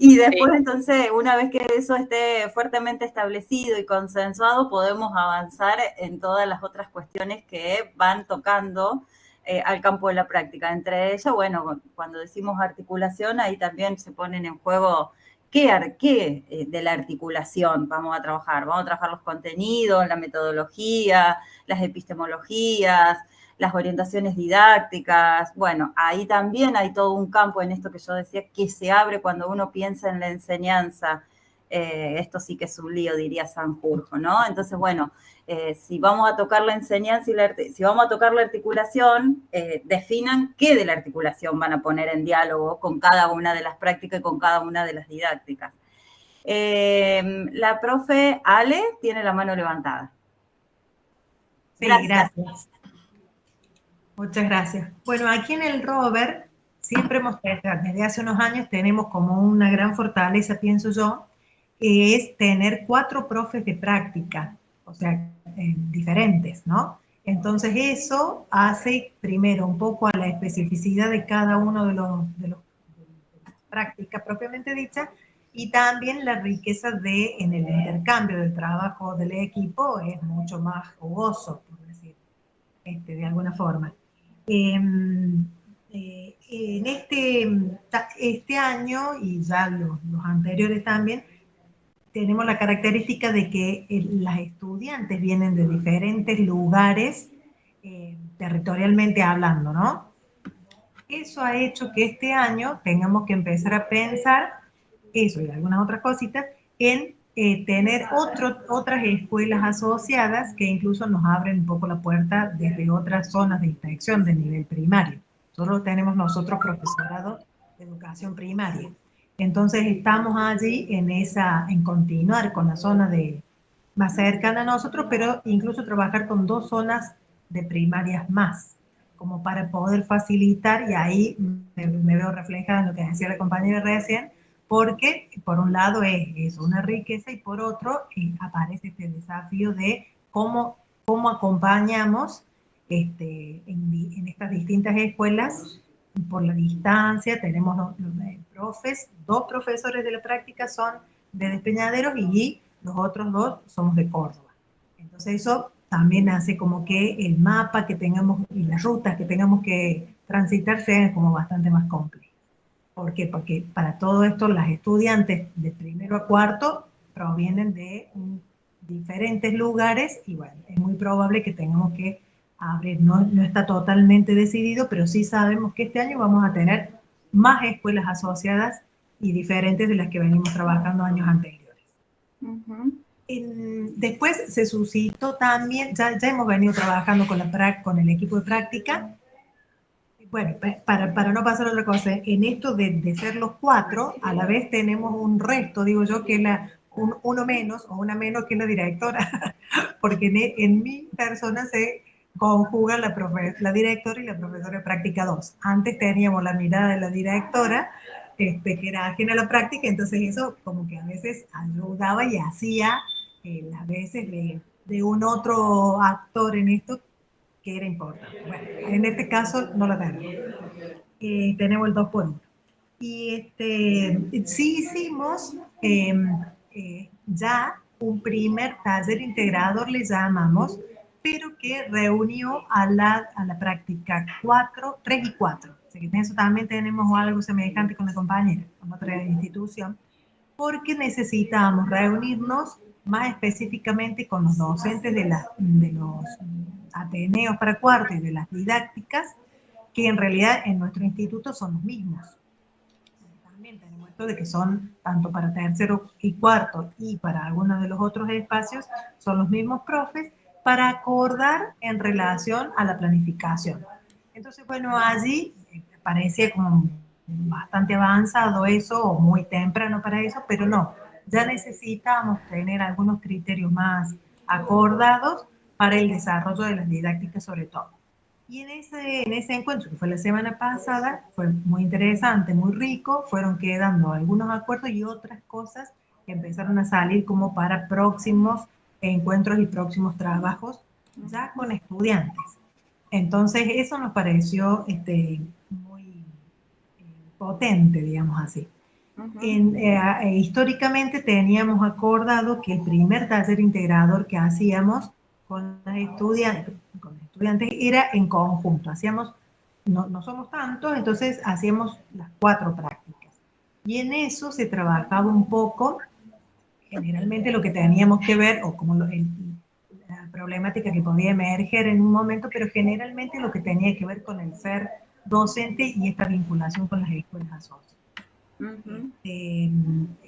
y después entonces, una vez que eso esté fuertemente establecido y consensuado, podemos avanzar en todas las otras cuestiones que van tocando al campo de la práctica. Entre ellas, bueno, cuando decimos articulación, ahí también se ponen en juego ¿qué de la articulación vamos a trabajar? Vamos a trabajar los contenidos, la metodología, las epistemologías, las orientaciones didácticas. Bueno, ahí también hay todo un campo en esto que yo decía que se abre cuando uno piensa en la enseñanza. Esto sí que es un lío, diría Sanjurjo, ¿no? Entonces, bueno, si vamos a tocar la enseñanza y si vamos a tocar la articulación, definan qué de la articulación van a poner en diálogo con cada una de las prácticas y con cada una de las didácticas. La profe Ale tiene la mano levantada. Sí, gracias. Muchas gracias. Bueno, aquí en el Robert siempre desde hace unos años tenemos como una gran fortaleza, pienso yo, que es tener 4 profes de práctica, o sea, diferentes, ¿no? Entonces eso hace primero un poco a la especificidad de cada uno de los prácticas propiamente dicha, y también la riqueza en el intercambio del trabajo del equipo es mucho más jugoso, por decir, de alguna forma. En este año, y ya los anteriores también, tenemos la característica de que las estudiantes vienen de diferentes lugares, territorialmente hablando, ¿no? Eso ha hecho que este año tengamos que empezar a pensar eso y algunas otras cositas en tener otras escuelas asociadas que incluso nos abren un poco la puerta desde otras zonas de inspección de nivel primario. Solo tenemos nosotros profesorado de educación primaria. Entonces estamos allí en continuar con la zona más cercana a nosotros, pero incluso trabajar con 2 zonas de primarias más, como para poder facilitar, y ahí me veo reflejada en lo que decía la compañera recién, porque por un lado es una riqueza y por otro aparece este desafío de cómo acompañamos en estas distintas escuelas por la distancia. Tenemos los profes, 2 profesores de la práctica son de Despeñaderos y los otros 2 somos de Córdoba. Entonces eso también hace como que el mapa que tengamos y las rutas que tengamos que transitar sean como bastante más complejas. ¿Por qué? Porque para todo esto las estudiantes de primero a cuarto provienen de diferentes lugares y bueno, es muy probable que tengamos que abrir, no está totalmente decidido, pero sí sabemos que este año vamos a tener más escuelas asociadas y diferentes de las que venimos trabajando años anteriores. Después se suscitó también, ya hemos venido trabajando con el equipo de práctica. Bueno, para no pasar otra cosa, en esto de ser los 4, a la vez tenemos un resto, digo yo, que es uno menos o una menos que la directora, porque en mi persona se conjuga la directora y la profesora de práctica 2. Antes teníamos la mirada de la directora, que era ajena a la práctica, entonces eso como que a veces ayudaba y hacía las veces de un otro actor en esto que era importante. Bueno, en este caso no la tenemos. Tenemos el 2 por 1. Y sí hicimos ya un primer taller integrador, le llamamos, pero que reunió a la práctica 3 y 4. Así que en eso también tenemos algo semejante con la compañera, con otra institución, porque necesitábamos reunirnos más específicamente con los docentes de los ateneos para cuarto y de las didácticas, que en realidad en nuestro instituto son los mismos. También tenemos esto de que son tanto para tercero y cuarto y para algunos de los otros espacios, son los mismos profes, para acordar en relación a la planificación. Entonces, bueno, allí parecía como bastante avanzado eso, o muy temprano para eso, pero no, ya necesitamos tener algunos criterios más acordados para el desarrollo de las didácticas sobre todo. Y en ese encuentro, que fue la semana pasada, fue muy interesante, muy rico, fueron quedando algunos acuerdos y otras cosas que empezaron a salir como para próximos encuentros y próximos trabajos ya con estudiantes. Entonces eso nos pareció muy potente, digamos así. Históricamente teníamos acordado que el primer taller integrador que hacíamos con los estudiantes era en conjunto. Hacíamos, no somos tantos, entonces hacíamos las 4 prácticas. Y en eso se trabajaba un poco, generalmente lo que teníamos que ver, o como la problemática que podía emerger en un momento, pero generalmente lo que tenía que ver con el ser docente y esta vinculación con las escuelas asociadas.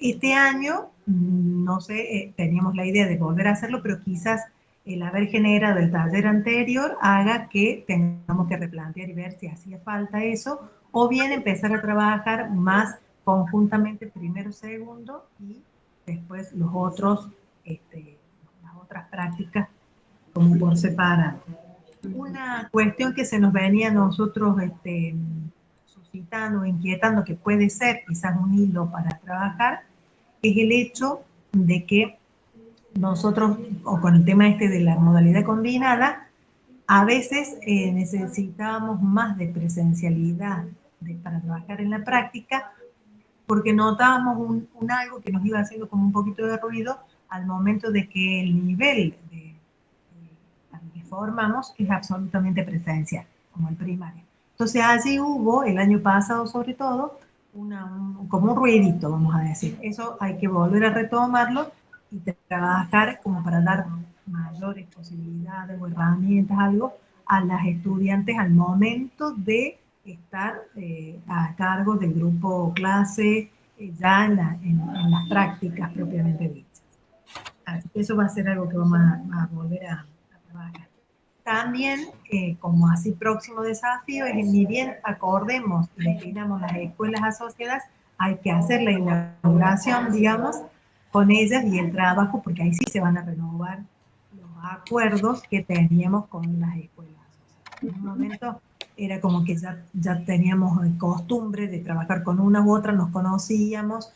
Este año, no sé, teníamos la idea de volver a hacerlo, pero quizás el haber generado el taller anterior haga que tengamos que replantear y ver si hacía falta eso, o bien empezar a trabajar más conjuntamente primero, segundo, y después los otros, las otras prácticas como por separado. Una cuestión que se nos venía a nosotros suscitando, inquietando, que puede ser quizás un hilo para trabajar, es el hecho de que nosotros, o con el tema de la modalidad combinada, a veces necesitábamos más de presencialidad para trabajar en la práctica, porque notábamos un algo que nos iba haciendo como un poquito de ruido al momento de que el nivel al que formamos es absolutamente presencial, como el primario. Entonces allí hubo, el año pasado sobre todo, como un ruidito, vamos a decir. Eso hay que volver a retomarlo y trabajar como para dar mayores posibilidades o herramientas, algo, a las estudiantes al momento de estar a cargo del grupo clase, ya en las prácticas propiamente dichas. Así que eso va a ser algo que vamos a volver a trabajar. También, como así próximo desafío, es que ni bien acordemos y definamos las escuelas asociadas, hay que hacer la inauguración, digamos, con ellas y el trabajo, porque ahí sí se van a renovar los acuerdos que teníamos con las escuelas asociadas. En un momento era como que ya teníamos costumbre de trabajar con una u otra, nos conocíamos,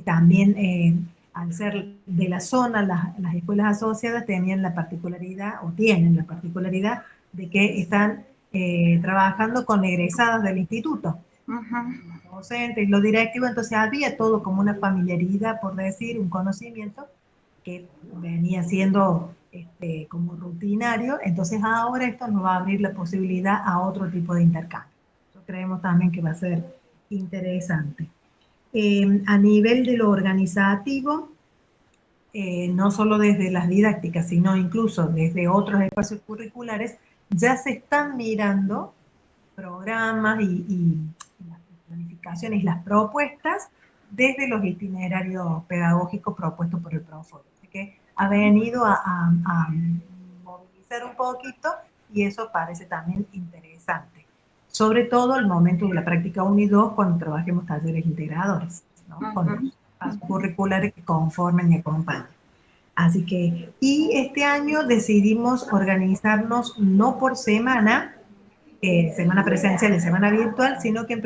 también al ser de la zona, las escuelas asociadas tenían la particularidad, o tienen la particularidad, de que están trabajando con egresadas del instituto. Los docentes y los directivos, entonces había todo como una familiaridad, por decir, un conocimiento que venía siendo como rutinario, entonces ahora esto nos va a abrir la posibilidad a otro tipo de intercambio. Eso creemos también que va a ser interesante. A nivel de lo organizativo, no solo desde las didácticas, sino incluso desde otros espacios curriculares, ya se están mirando programas y las planificaciones y las propuestas desde los itinerarios pedagógicos propuestos por el Profodi. Así que ha venido a movilizar un poquito y eso parece también interesante. Sobre todo el momento de la práctica 1 y 2 cuando trabajemos talleres integradores, ¿no? Con los espacios curriculares que conformen y acompañan. Así que, y este año decidimos organizarnos no por semana, semana presencial y semana virtual, sino que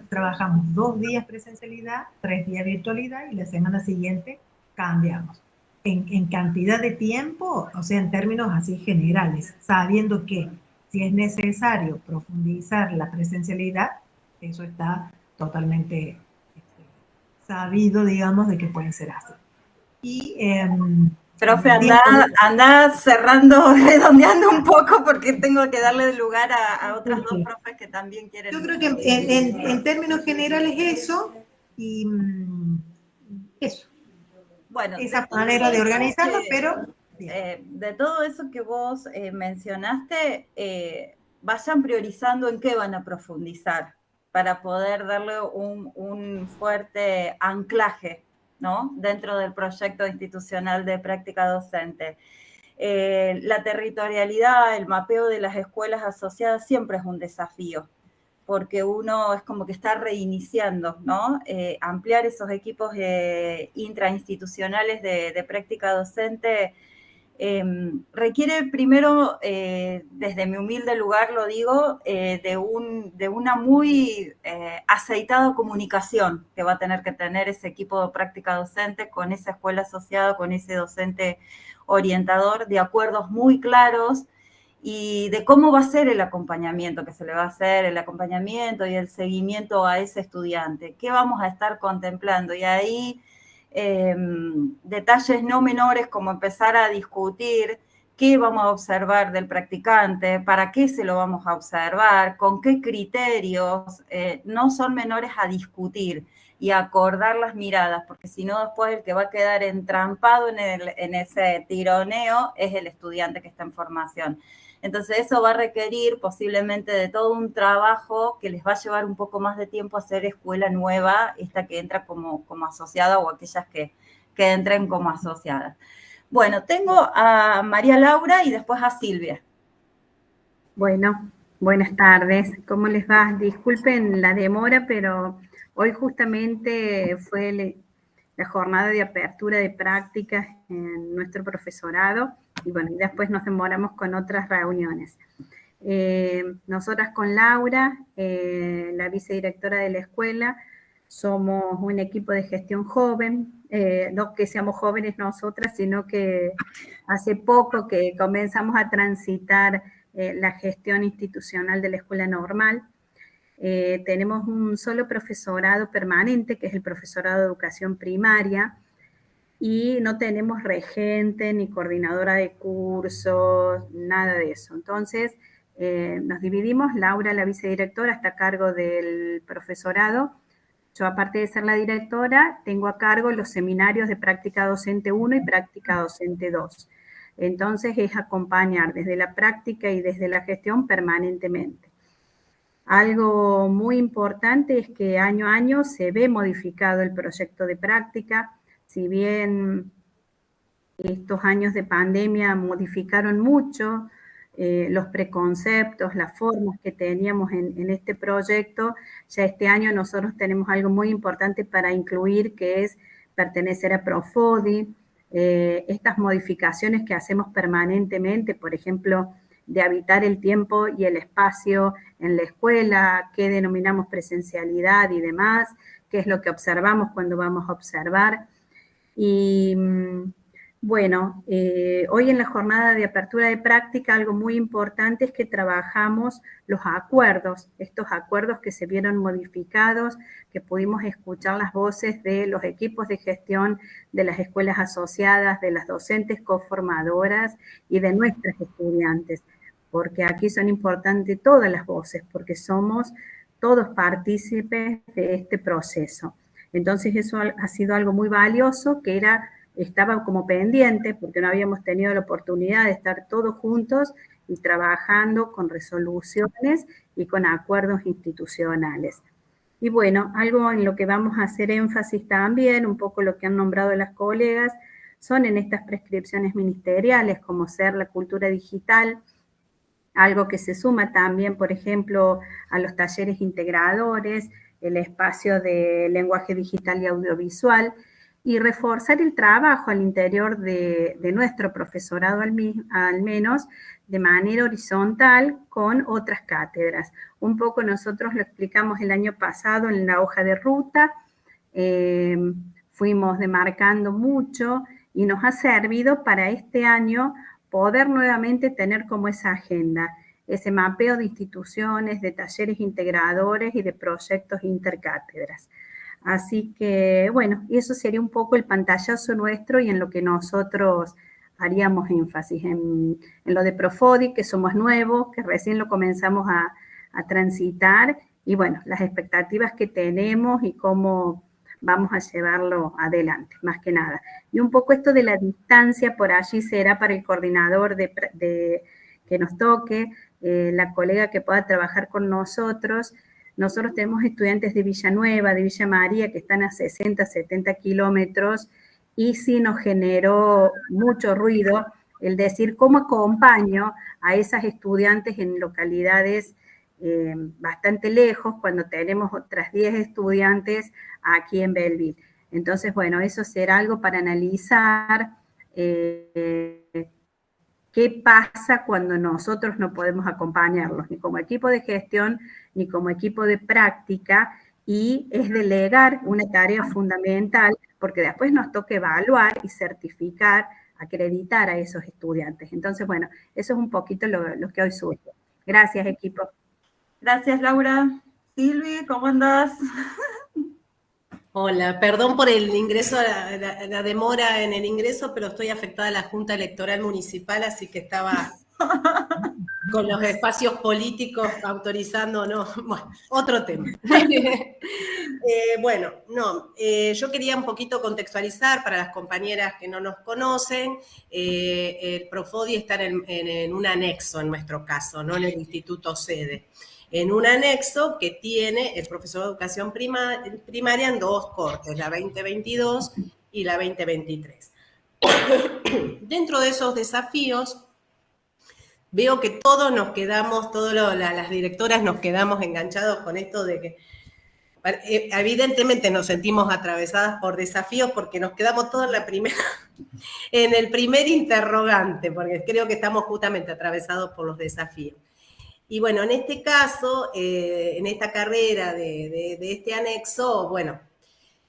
trabajamos 2 días presencialidad, 3 días virtualidad y la semana siguiente cambiamos. En cantidad de tiempo, o sea, en términos así generales, sabiendo que si es necesario profundizar la presencialidad, eso está totalmente sabido, digamos, de que puede ser así. Y profe, anda cerrando, redondeando un poco porque tengo que darle lugar a otras dos profes que también quieren. Yo creo que en términos generales eso, y eso. Bueno, esa manera de organizarlo, pero... de todo eso que vos mencionaste, vayan priorizando en qué van a profundizar para poder darle un fuerte anclaje, ¿no? Dentro del proyecto institucional de práctica docente. La territorialidad, el mapeo de las escuelas asociadas siempre es un desafío, porque uno es como que está reiniciando, ¿no? Ampliar esos equipos intrainstitucionales de práctica docente requiere primero, desde mi humilde lugar lo digo, de una muy aceitada comunicación que va a tener que tener ese equipo de práctica docente con esa escuela asociada, con ese docente orientador, de acuerdos muy claros y de cómo va a ser el acompañamiento que se le va a hacer, el acompañamiento y el seguimiento a ese estudiante, qué vamos a estar contemplando. Y ahí detalles no menores como empezar a discutir qué vamos a observar del practicante, para qué se lo vamos a observar, con qué criterios, no son menores a discutir y a acordar las miradas, porque si no después el que va a quedar entrampado en ese tironeo es el estudiante que está en formación. Entonces eso va a requerir posiblemente de todo un trabajo que les va a llevar un poco más de tiempo hacer escuela nueva, esta que entra como asociada o aquellas que entren como asociadas. Bueno, tengo a María Laura y después a Silvia. Bueno, buenas tardes. ¿Cómo les va? Disculpen la demora, pero hoy justamente fue la jornada de apertura de prácticas en nuestro profesorado y bueno, y después nos demoramos con otras reuniones. Nosotras con Laura, la vicedirectora de la escuela, somos un equipo de gestión joven, no que seamos jóvenes nosotras, sino que hace poco que comenzamos a transitar la gestión institucional de la escuela normal. tenemos un solo profesorado permanente, que es el profesorado de educación primaria, y no tenemos regente ni coordinadora de cursos, nada de eso. Entonces, nos dividimos. Laura, la vicedirectora, está a cargo del profesorado. Yo, aparte de ser la directora, tengo a cargo los seminarios de práctica docente 1 y práctica docente 2. Entonces, es acompañar desde la práctica y desde la gestión permanentemente. Algo muy importante es que año a año se ve modificado el proyecto de práctica. Si bien estos años de pandemia modificaron mucho los preconceptos, las formas que teníamos en este proyecto, ya este año nosotros tenemos algo muy importante para incluir, que es pertenecer a Profodi. Estas modificaciones que hacemos permanentemente, por ejemplo, de habitar el tiempo y el espacio en la escuela, qué denominamos presencialidad y demás, qué es lo que observamos cuando vamos a observar. Y bueno, hoy en la jornada de apertura de práctica, algo muy importante es que trabajamos los acuerdos, estos acuerdos que se vieron modificados, que pudimos escuchar las voces de los equipos de gestión de las escuelas asociadas, de las docentes coformadoras y de nuestras estudiantes, porque aquí son importantes todas las voces, porque somos todos partícipes de este proceso. Entonces eso ha sido algo muy valioso, que estaba como pendiente, porque no habíamos tenido la oportunidad de estar todos juntos y trabajando con resoluciones y con acuerdos institucionales. Y bueno, algo en lo que vamos a hacer énfasis también, un poco lo que han nombrado las colegas, son en estas prescripciones ministeriales, como ser la cultura digital, algo que se suma también, por ejemplo, a los talleres integradores, el espacio de lenguaje digital y audiovisual, y reforzar el trabajo al interior de nuestro profesorado al menos de manera horizontal con otras cátedras. Un poco nosotros lo explicamos el año pasado en la hoja de ruta, fuimos demarcando mucho y nos ha servido para este año poder nuevamente tener como esa agenda, ese mapeo de instituciones, de talleres integradores y de proyectos intercátedras. Así que, bueno, eso sería un poco el pantallazo nuestro y en lo que nosotros haríamos énfasis, en lo de Profodi, que somos nuevos, que recién lo comenzamos a transitar, y bueno, las expectativas que tenemos y cómo vamos a llevarlo adelante, más que nada. Y un poco esto de la distancia, por allí será para el coordinador que nos toque, la colega que pueda trabajar con nosotros. Nosotros tenemos estudiantes de Villanueva, de Villa María, que están a 60, 70 kilómetros, y sí nos generó mucho ruido el decir cómo acompaño a esas estudiantes en localidades bastante lejos, cuando tenemos otras 10 estudiantes aquí en Belleville. Entonces, bueno, eso será algo para analizar. ¿Qué pasa cuando nosotros no podemos acompañarlos, ni como equipo de gestión, ni como equipo de práctica? Y es delegar una tarea fundamental, porque después nos toca evaluar y certificar, acreditar a esos estudiantes. Entonces, bueno, eso es un poquito lo que hoy surge. Gracias, equipo. Gracias, Laura. Silvi, ¿cómo andás? Hola, perdón por el ingreso, la demora en el ingreso, pero estoy afectada a la Junta Electoral Municipal, así que estaba con los espacios políticos autorizando, no, bueno, otro tema. Yo quería un poquito contextualizar para las compañeras que no nos conocen. El Profodi está en un anexo en nuestro caso, no en el instituto sede. En un anexo que tiene el profesor de educación primaria en dos cortes, la 2022 y la 2023. Dentro de esos desafíos, veo que todos nos quedamos, las directoras nos quedamos enganchados con esto de que evidentemente nos sentimos atravesadas por desafíos porque nos quedamos todos en el primer interrogante, porque creo que estamos justamente atravesados por los desafíos. Y bueno, en este caso, en esta carrera de este anexo, bueno,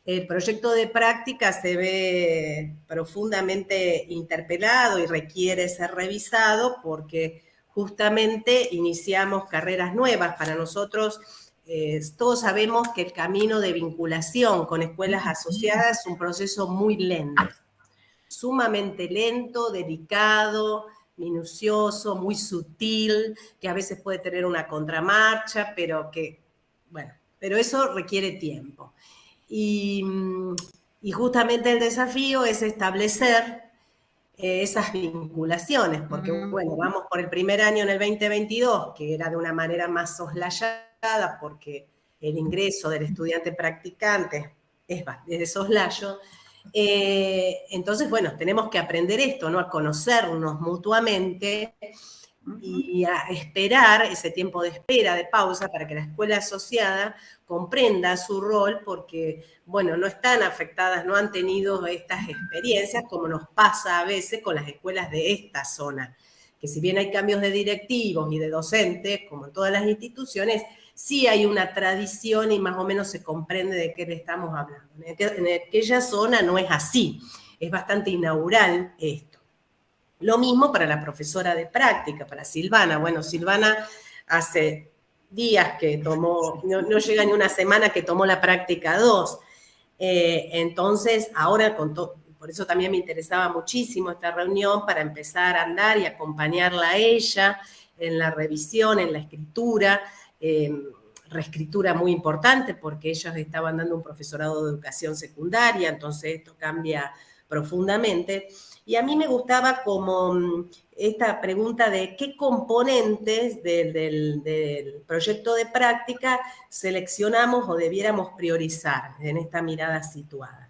el proyecto de práctica se ve profundamente interpelado y requiere ser revisado porque justamente iniciamos carreras nuevas. Para nosotros todos sabemos que el camino de vinculación con escuelas asociadas es un proceso muy lento, sumamente lento, delicado, minucioso, muy sutil, que a veces puede tener una contramarcha, pero eso requiere tiempo. Y justamente el desafío es establecer esas vinculaciones, porque bueno, vamos por el primer año en el 2022, que era de una manera más soslayada, porque el ingreso del estudiante practicante es de soslayo. Entonces, bueno, tenemos que aprender esto, ¿no? A conocernos mutuamente y a esperar ese tiempo de espera, de pausa, para que la escuela asociada comprenda su rol, porque, bueno, no están afectadas, no han tenido estas experiencias, como nos pasa a veces con las escuelas de esta zona, que si bien hay cambios de directivos y de docentes, como en todas las instituciones, sí hay una tradición y más o menos se comprende de qué le estamos hablando. En aquella zona no es así, es bastante inaugural esto. Lo mismo para la profesora de práctica, para Silvana. Bueno, Silvana hace días que tomó, no llega ni una semana que tomó la práctica 2. Entonces, ahora por eso también me interesaba muchísimo esta reunión, para empezar a andar y acompañarla a ella en la revisión, en la escritura, reescritura muy importante, porque ellos estaban dando un profesorado de educación secundaria, entonces esto cambia profundamente. Y a mí me gustaba como esta pregunta de qué componentes del proyecto de práctica seleccionamos o debiéramos priorizar en esta mirada situada.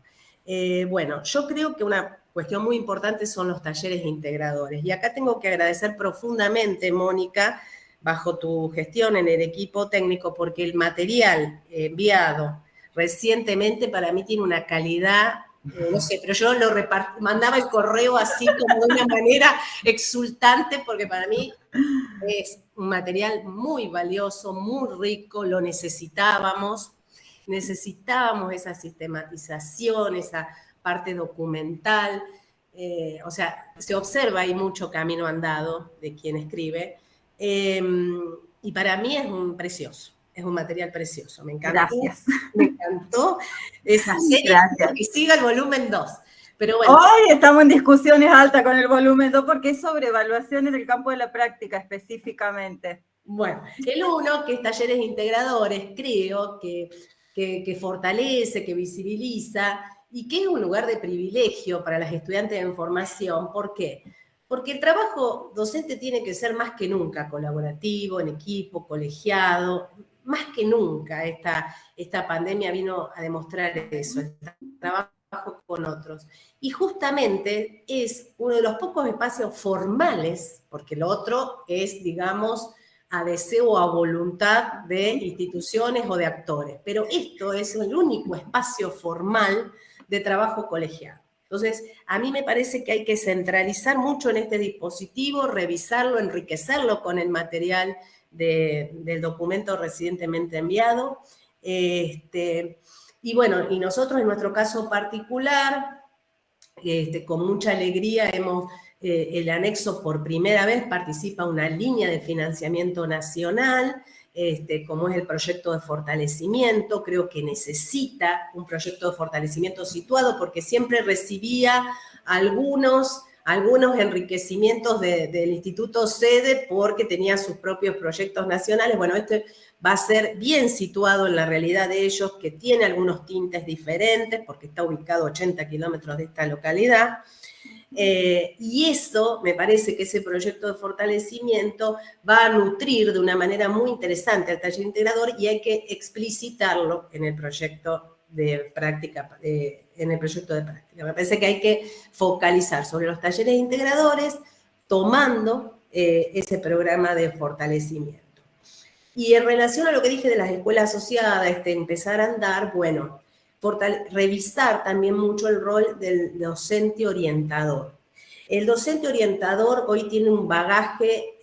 Bueno, yo creo que una cuestión muy importante son los talleres integradores. Y acá tengo que agradecer profundamente, Mónica, bajo tu gestión en el equipo técnico, porque el material enviado recientemente para mí tiene una calidad, no sé, pero yo lo mandaba el correo así como de una manera exultante, porque para mí es un material muy valioso, muy rico, lo necesitábamos esa sistematización, esa parte documental, o sea, se observa hay mucho camino andado de quien escribe, y para mí es un material precioso, me encantó. Gracias. Me encantó esa serie. Gracias. Que siga el volumen 2. Pero bueno. Hoy estamos en discusiones altas con el volumen 2 porque es sobre evaluación en el campo de la práctica específicamente. Bueno, el 1, que es talleres integradores, creo que fortalece, que visibiliza y que es un lugar de privilegio para las estudiantes en formación. ¿Por qué? Porque el trabajo docente tiene que ser más que nunca colaborativo, en equipo, colegiado, más que nunca. Esta pandemia vino a demostrar eso, el trabajo con otros. Y justamente es uno de los pocos espacios formales, porque lo otro es, digamos, a deseo o a voluntad de instituciones o de actores, pero esto es el único espacio formal de trabajo colegiado. Entonces, a mí me parece que hay que centralizar mucho en este dispositivo, revisarlo, enriquecerlo con el material del documento recientemente enviado. Y bueno, y nosotros en nuestro caso particular, con mucha alegría el anexo por primera vez participa una línea de financiamiento nacional, como es el proyecto de fortalecimiento. Creo que necesita un proyecto de fortalecimiento situado, porque siempre recibía algunos enriquecimientos del Instituto Sede porque tenía sus propios proyectos nacionales. Bueno, este va a ser bien situado en la realidad de ellos, que tiene algunos tintes diferentes, porque está ubicado a 80 kilómetros de esta localidad. Y eso, me parece que ese proyecto de fortalecimiento va a nutrir de una manera muy interesante al taller integrador, y hay que explicitarlo en el proyecto de práctica. Me parece que hay que focalizar sobre los talleres integradores, tomando ese programa de fortalecimiento. Y en relación a lo que dije de las escuelas asociadas, empezar a andar, bueno, revisar también mucho el rol del docente orientador. El docente orientador hoy tiene un bagaje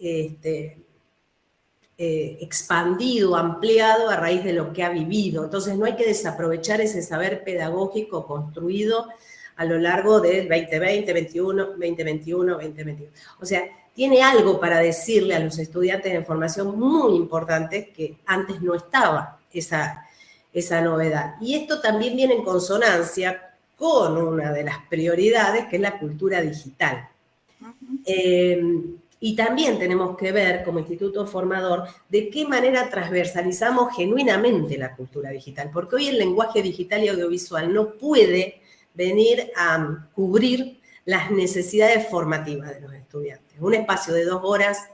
expandido, ampliado a raíz de lo que ha vivido. Entonces no hay que desaprovechar ese saber pedagógico construido a lo largo del 2020, 2021. O sea, tiene algo para decirle a los estudiantes en formación muy importante que antes no estaba. esa novedad. Y esto también viene en consonancia con una de las prioridades, que es la cultura digital. Y también tenemos que ver, como instituto formador, de qué manera transversalizamos genuinamente la cultura digital, porque hoy el lenguaje digital y audiovisual no puede venir a cubrir las necesidades formativas de los estudiantes. Un espacio de 2 horas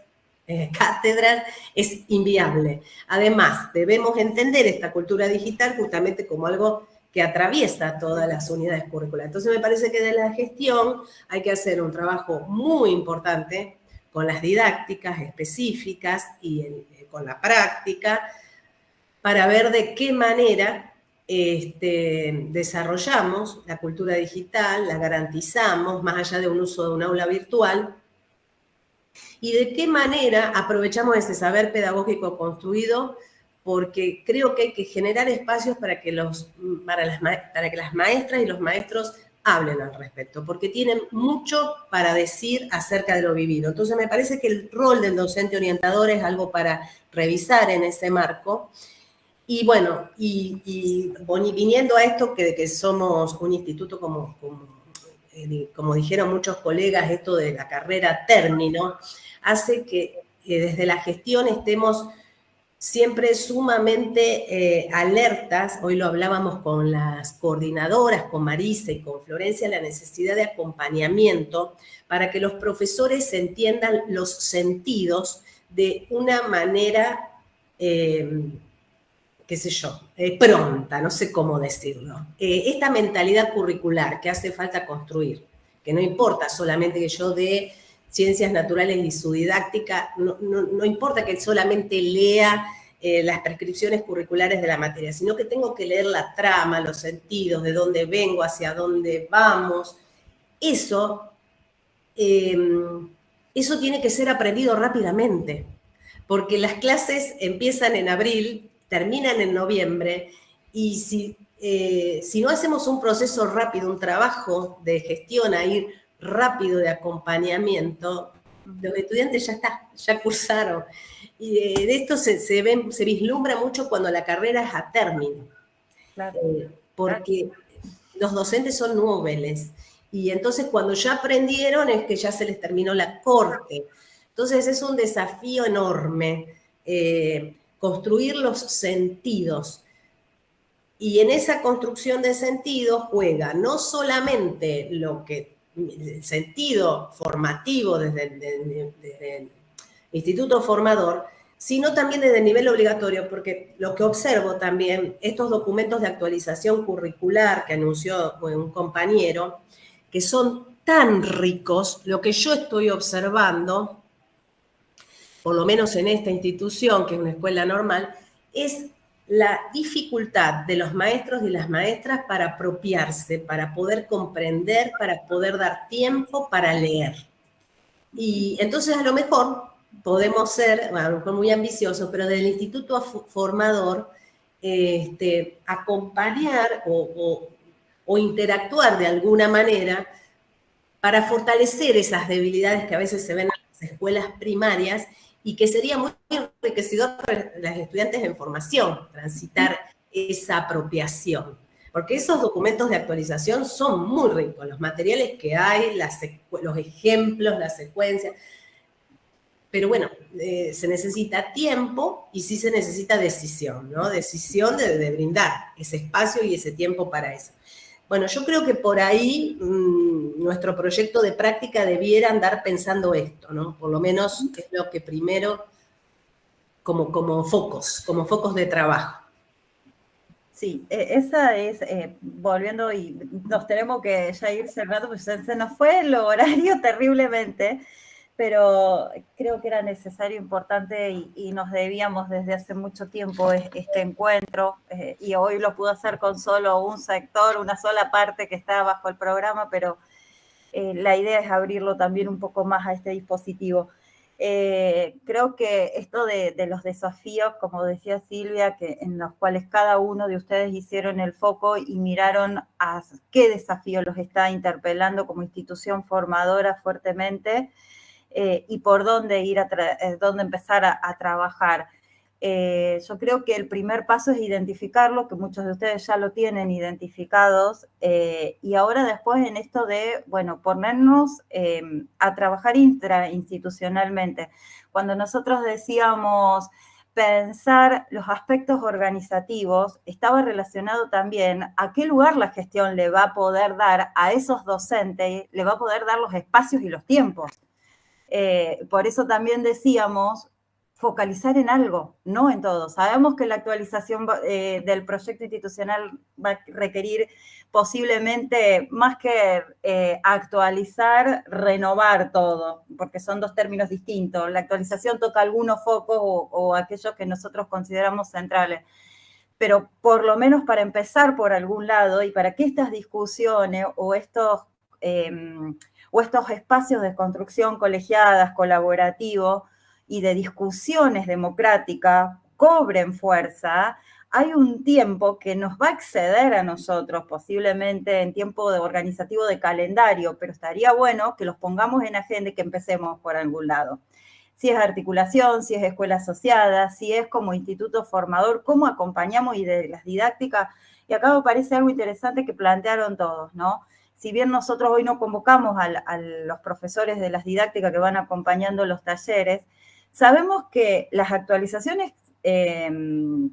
cátedra es inviable. Además, debemos entender esta cultura digital justamente como algo que atraviesa todas las unidades curriculares. Entonces me parece que de la gestión hay que hacer un trabajo muy importante con las didácticas específicas y con la práctica, para ver de qué manera desarrollamos la cultura digital, la garantizamos, más allá de un uso de un aula virtual, y de qué manera aprovechamos ese saber pedagógico construido, porque creo que hay que generar espacios para que las maestras y los maestros hablen al respecto, porque tienen mucho para decir acerca de lo vivido. Entonces me parece que el rol del docente orientador es algo para revisar en ese marco. Y bueno, y viniendo a esto que somos un instituto como dijeron muchos colegas, esto de la carrera término, hace que desde la gestión estemos siempre sumamente alertas. Hoy lo hablábamos con las coordinadoras, con Marisa y con Florencia, la necesidad de acompañamiento para que los profesores entiendan los sentidos de una manera, qué sé yo, pronta, no sé cómo decirlo. Esta mentalidad curricular que hace falta construir, que no importa solamente que yo dé ciencias naturales y su didáctica, no importa que solamente lea las prescripciones curriculares de la materia, sino que tengo que leer la trama, los sentidos, de dónde vengo, hacia dónde vamos. Eso tiene que ser aprendido rápidamente, porque las clases empiezan en abril, terminan en noviembre, y si no hacemos un proceso rápido, un trabajo de gestión ahí rápido de acompañamiento, los estudiantes ya cursaron. Y de esto se vislumbra mucho cuando la carrera es a término, claro. Porque los docentes son noveles, y entonces cuando ya aprendieron es que ya se les terminó la corte. Entonces es un desafío enorme construir los sentidos. Y en esa construcción de sentidos juega no solamente el sentido formativo desde el instituto formador, sino también desde el nivel obligatorio, porque lo que observo también, estos documentos de actualización curricular que anunció un compañero, que son tan ricos, lo que yo estoy observando, por lo menos en esta institución, que es una escuela normal, es la dificultad de los maestros y las maestras para apropiarse, para poder comprender, para poder dar tiempo para leer. Y entonces a lo mejor podemos ser, a lo mejor muy ambiciosos, pero del instituto formador, acompañar o interactuar de alguna manera para fortalecer esas debilidades que a veces se ven en las escuelas primarias, y que sería muy enriquecedor para los estudiantes en formación, transitar esa apropiación. Porque esos documentos de actualización son muy ricos, los materiales que hay, los ejemplos, las secuencias. Pero bueno, se necesita tiempo y sí se necesita decisión, ¿no? Decisión de brindar ese espacio y ese tiempo para eso. Bueno, yo creo que por ahí nuestro proyecto de práctica debiera andar pensando esto, ¿no? Por lo menos es lo que primero, como focos de trabajo. Sí, esa es, volviendo, y nos tenemos que ya ir cerrando, pues se nos fue el horario terriblemente, pero creo que era necesario, importante, y nos debíamos desde hace mucho tiempo este encuentro, y hoy lo pudo hacer con solo un sector, una sola parte que está bajo el programa, pero la idea es abrirlo también un poco más a este dispositivo. Creo que esto de los desafíos, como decía Silvia, en los cuales cada uno de ustedes hicieron el foco y miraron a qué desafío los está interpelando como institución formadora fuertemente, y por dónde dónde empezar a trabajar. Yo creo que el primer paso es identificarlo, que muchos de ustedes ya lo tienen identificados, y ahora después en esto de, bueno, ponernos a trabajar intrainstitucionalmente. Cuando nosotros decíamos pensar los aspectos organizativos, estaba relacionado también a qué lugar la gestión le va a poder dar a esos docentes, le va a poder dar los espacios y los tiempos. Por eso también decíamos focalizar en algo, no en todo. Sabemos que la actualización del proyecto institucional va a requerir posiblemente, más que actualizar, renovar todo, porque son dos términos distintos. La actualización toca algunos focos o aquellos que nosotros consideramos centrales. Pero por lo menos para empezar por algún lado y para que estas discusiones o estos espacios de construcción colegiadas, colaborativos, y de discusiones democráticas cobren fuerza, hay un tiempo que nos va a exceder a nosotros, posiblemente en tiempo organizativo de calendario, pero estaría bueno que los pongamos en agenda y que empecemos por algún lado. Si es articulación, si es escuela asociada, si es como instituto formador, cómo acompañamos y de las didácticas. Y acá me parece algo interesante que plantearon todos, ¿no? Si bien nosotros hoy no convocamos a los profesores de las didácticas que van acompañando los talleres, sabemos que las actualizaciones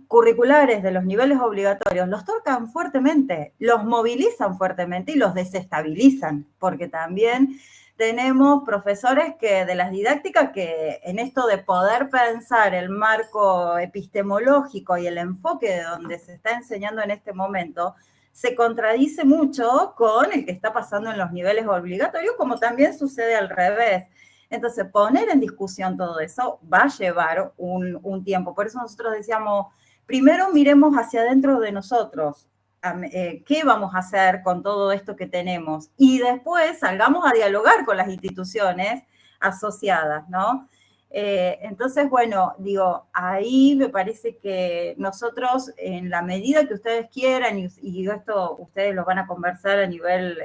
curriculares de los niveles obligatorios los tocan fuertemente, los movilizan fuertemente y los desestabilizan, porque también tenemos profesores de las didácticas que en esto de poder pensar el marco epistemológico y el enfoque de donde se está enseñando en este momento, se contradice mucho con el que está pasando en los niveles obligatorios, como también sucede al revés. Entonces, poner en discusión todo eso va a llevar un tiempo. Por eso nosotros decíamos, primero miremos hacia adentro de nosotros, qué vamos a hacer con todo esto que tenemos, y después salgamos a dialogar con las instituciones asociadas, ¿no? Entonces, bueno, digo, ahí me parece que nosotros, en la medida que ustedes quieran, y esto ustedes lo van a conversar a nivel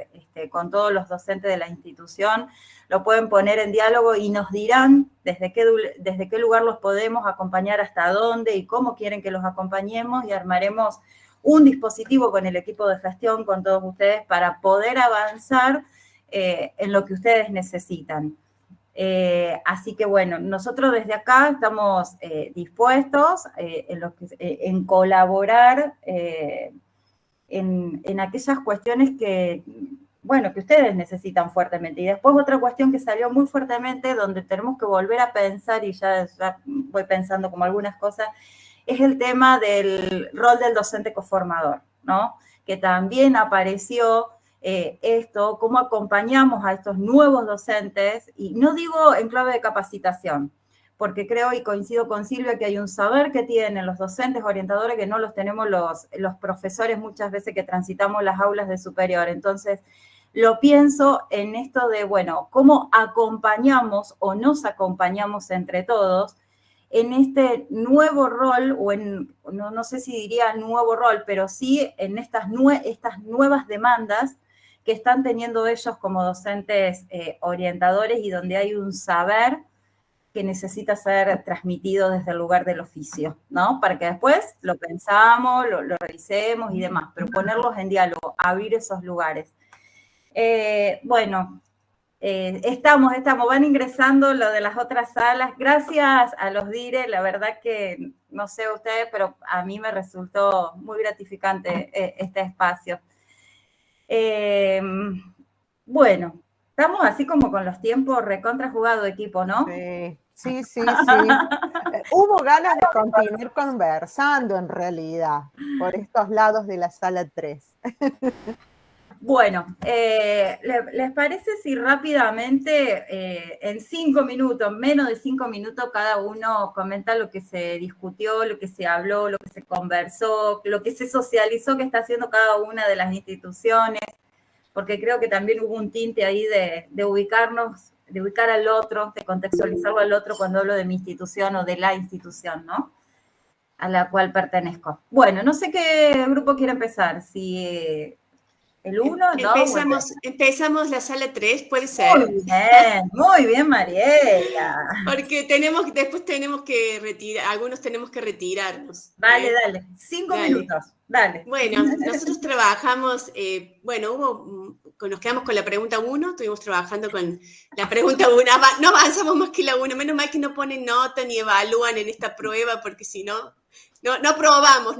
con todos los docentes de la institución, lo pueden poner en diálogo y nos dirán desde qué lugar los podemos acompañar, hasta dónde y cómo quieren que los acompañemos, y armaremos un dispositivo con el equipo de gestión, con todos ustedes, para poder avanzar en lo que ustedes necesitan. Así que bueno, nosotros desde acá estamos dispuestos en colaborar en aquellas cuestiones que ustedes necesitan fuertemente. Y después otra cuestión que salió muy fuertemente, donde tenemos que volver a pensar, y ya voy pensando como algunas cosas, es el tema del rol del docente coformador, ¿no? Que también apareció cómo acompañamos a estos nuevos docentes, y no digo en clave de capacitación, porque creo y coincido con Silvia que hay un saber que tienen los docentes orientadores que no los tenemos los profesores muchas veces que transitamos las aulas de superior. Entonces, lo pienso en esto de, bueno, cómo acompañamos o nos acompañamos entre todos en este nuevo rol, o no sé si diría nuevo rol, pero sí en estas nuevas demandas que están teniendo ellos como docentes orientadores, y donde hay un saber que necesita ser transmitido desde el lugar del oficio, ¿no? Para que después lo pensamos, lo revisemos y demás, pero ponerlos en diálogo, abrir esos lugares. Estamos, van ingresando lo de las otras salas. Gracias a los DIRE, la verdad que, no sé ustedes, pero a mí me resultó muy gratificante este espacio. Estamos así como con los tiempos recontra jugado equipo, ¿no? Sí. Hubo ganas de continuar conversando en realidad, por estos lados de la sala 3. Bueno, ¿les parece si rápidamente, en 5 minutos, menos de 5 minutos, cada uno comenta lo que se discutió, lo que se habló, lo que se conversó, lo que se socializó que está haciendo cada una de las instituciones? Porque creo que también hubo un tinte ahí de ubicarnos, de ubicar al otro, de contextualizarlo al otro cuando hablo de mi institución o de la institución, ¿no? A la cual pertenezco. Bueno, no sé qué grupo quiere empezar, si ¿El 1? No. Empezamos la sala 3, ¿puede ser? Muy bien, Mariela. Porque después tenemos que retirar, algunos tenemos que retirarnos. Dale. 5 minutos. Dale. Bueno, nosotros trabajamos, nos quedamos con la pregunta 1, estuvimos trabajando con la pregunta 1, no avanzamos más que la 1, menos mal que no ponen nota ni evalúan en esta prueba, porque si no aprobamos.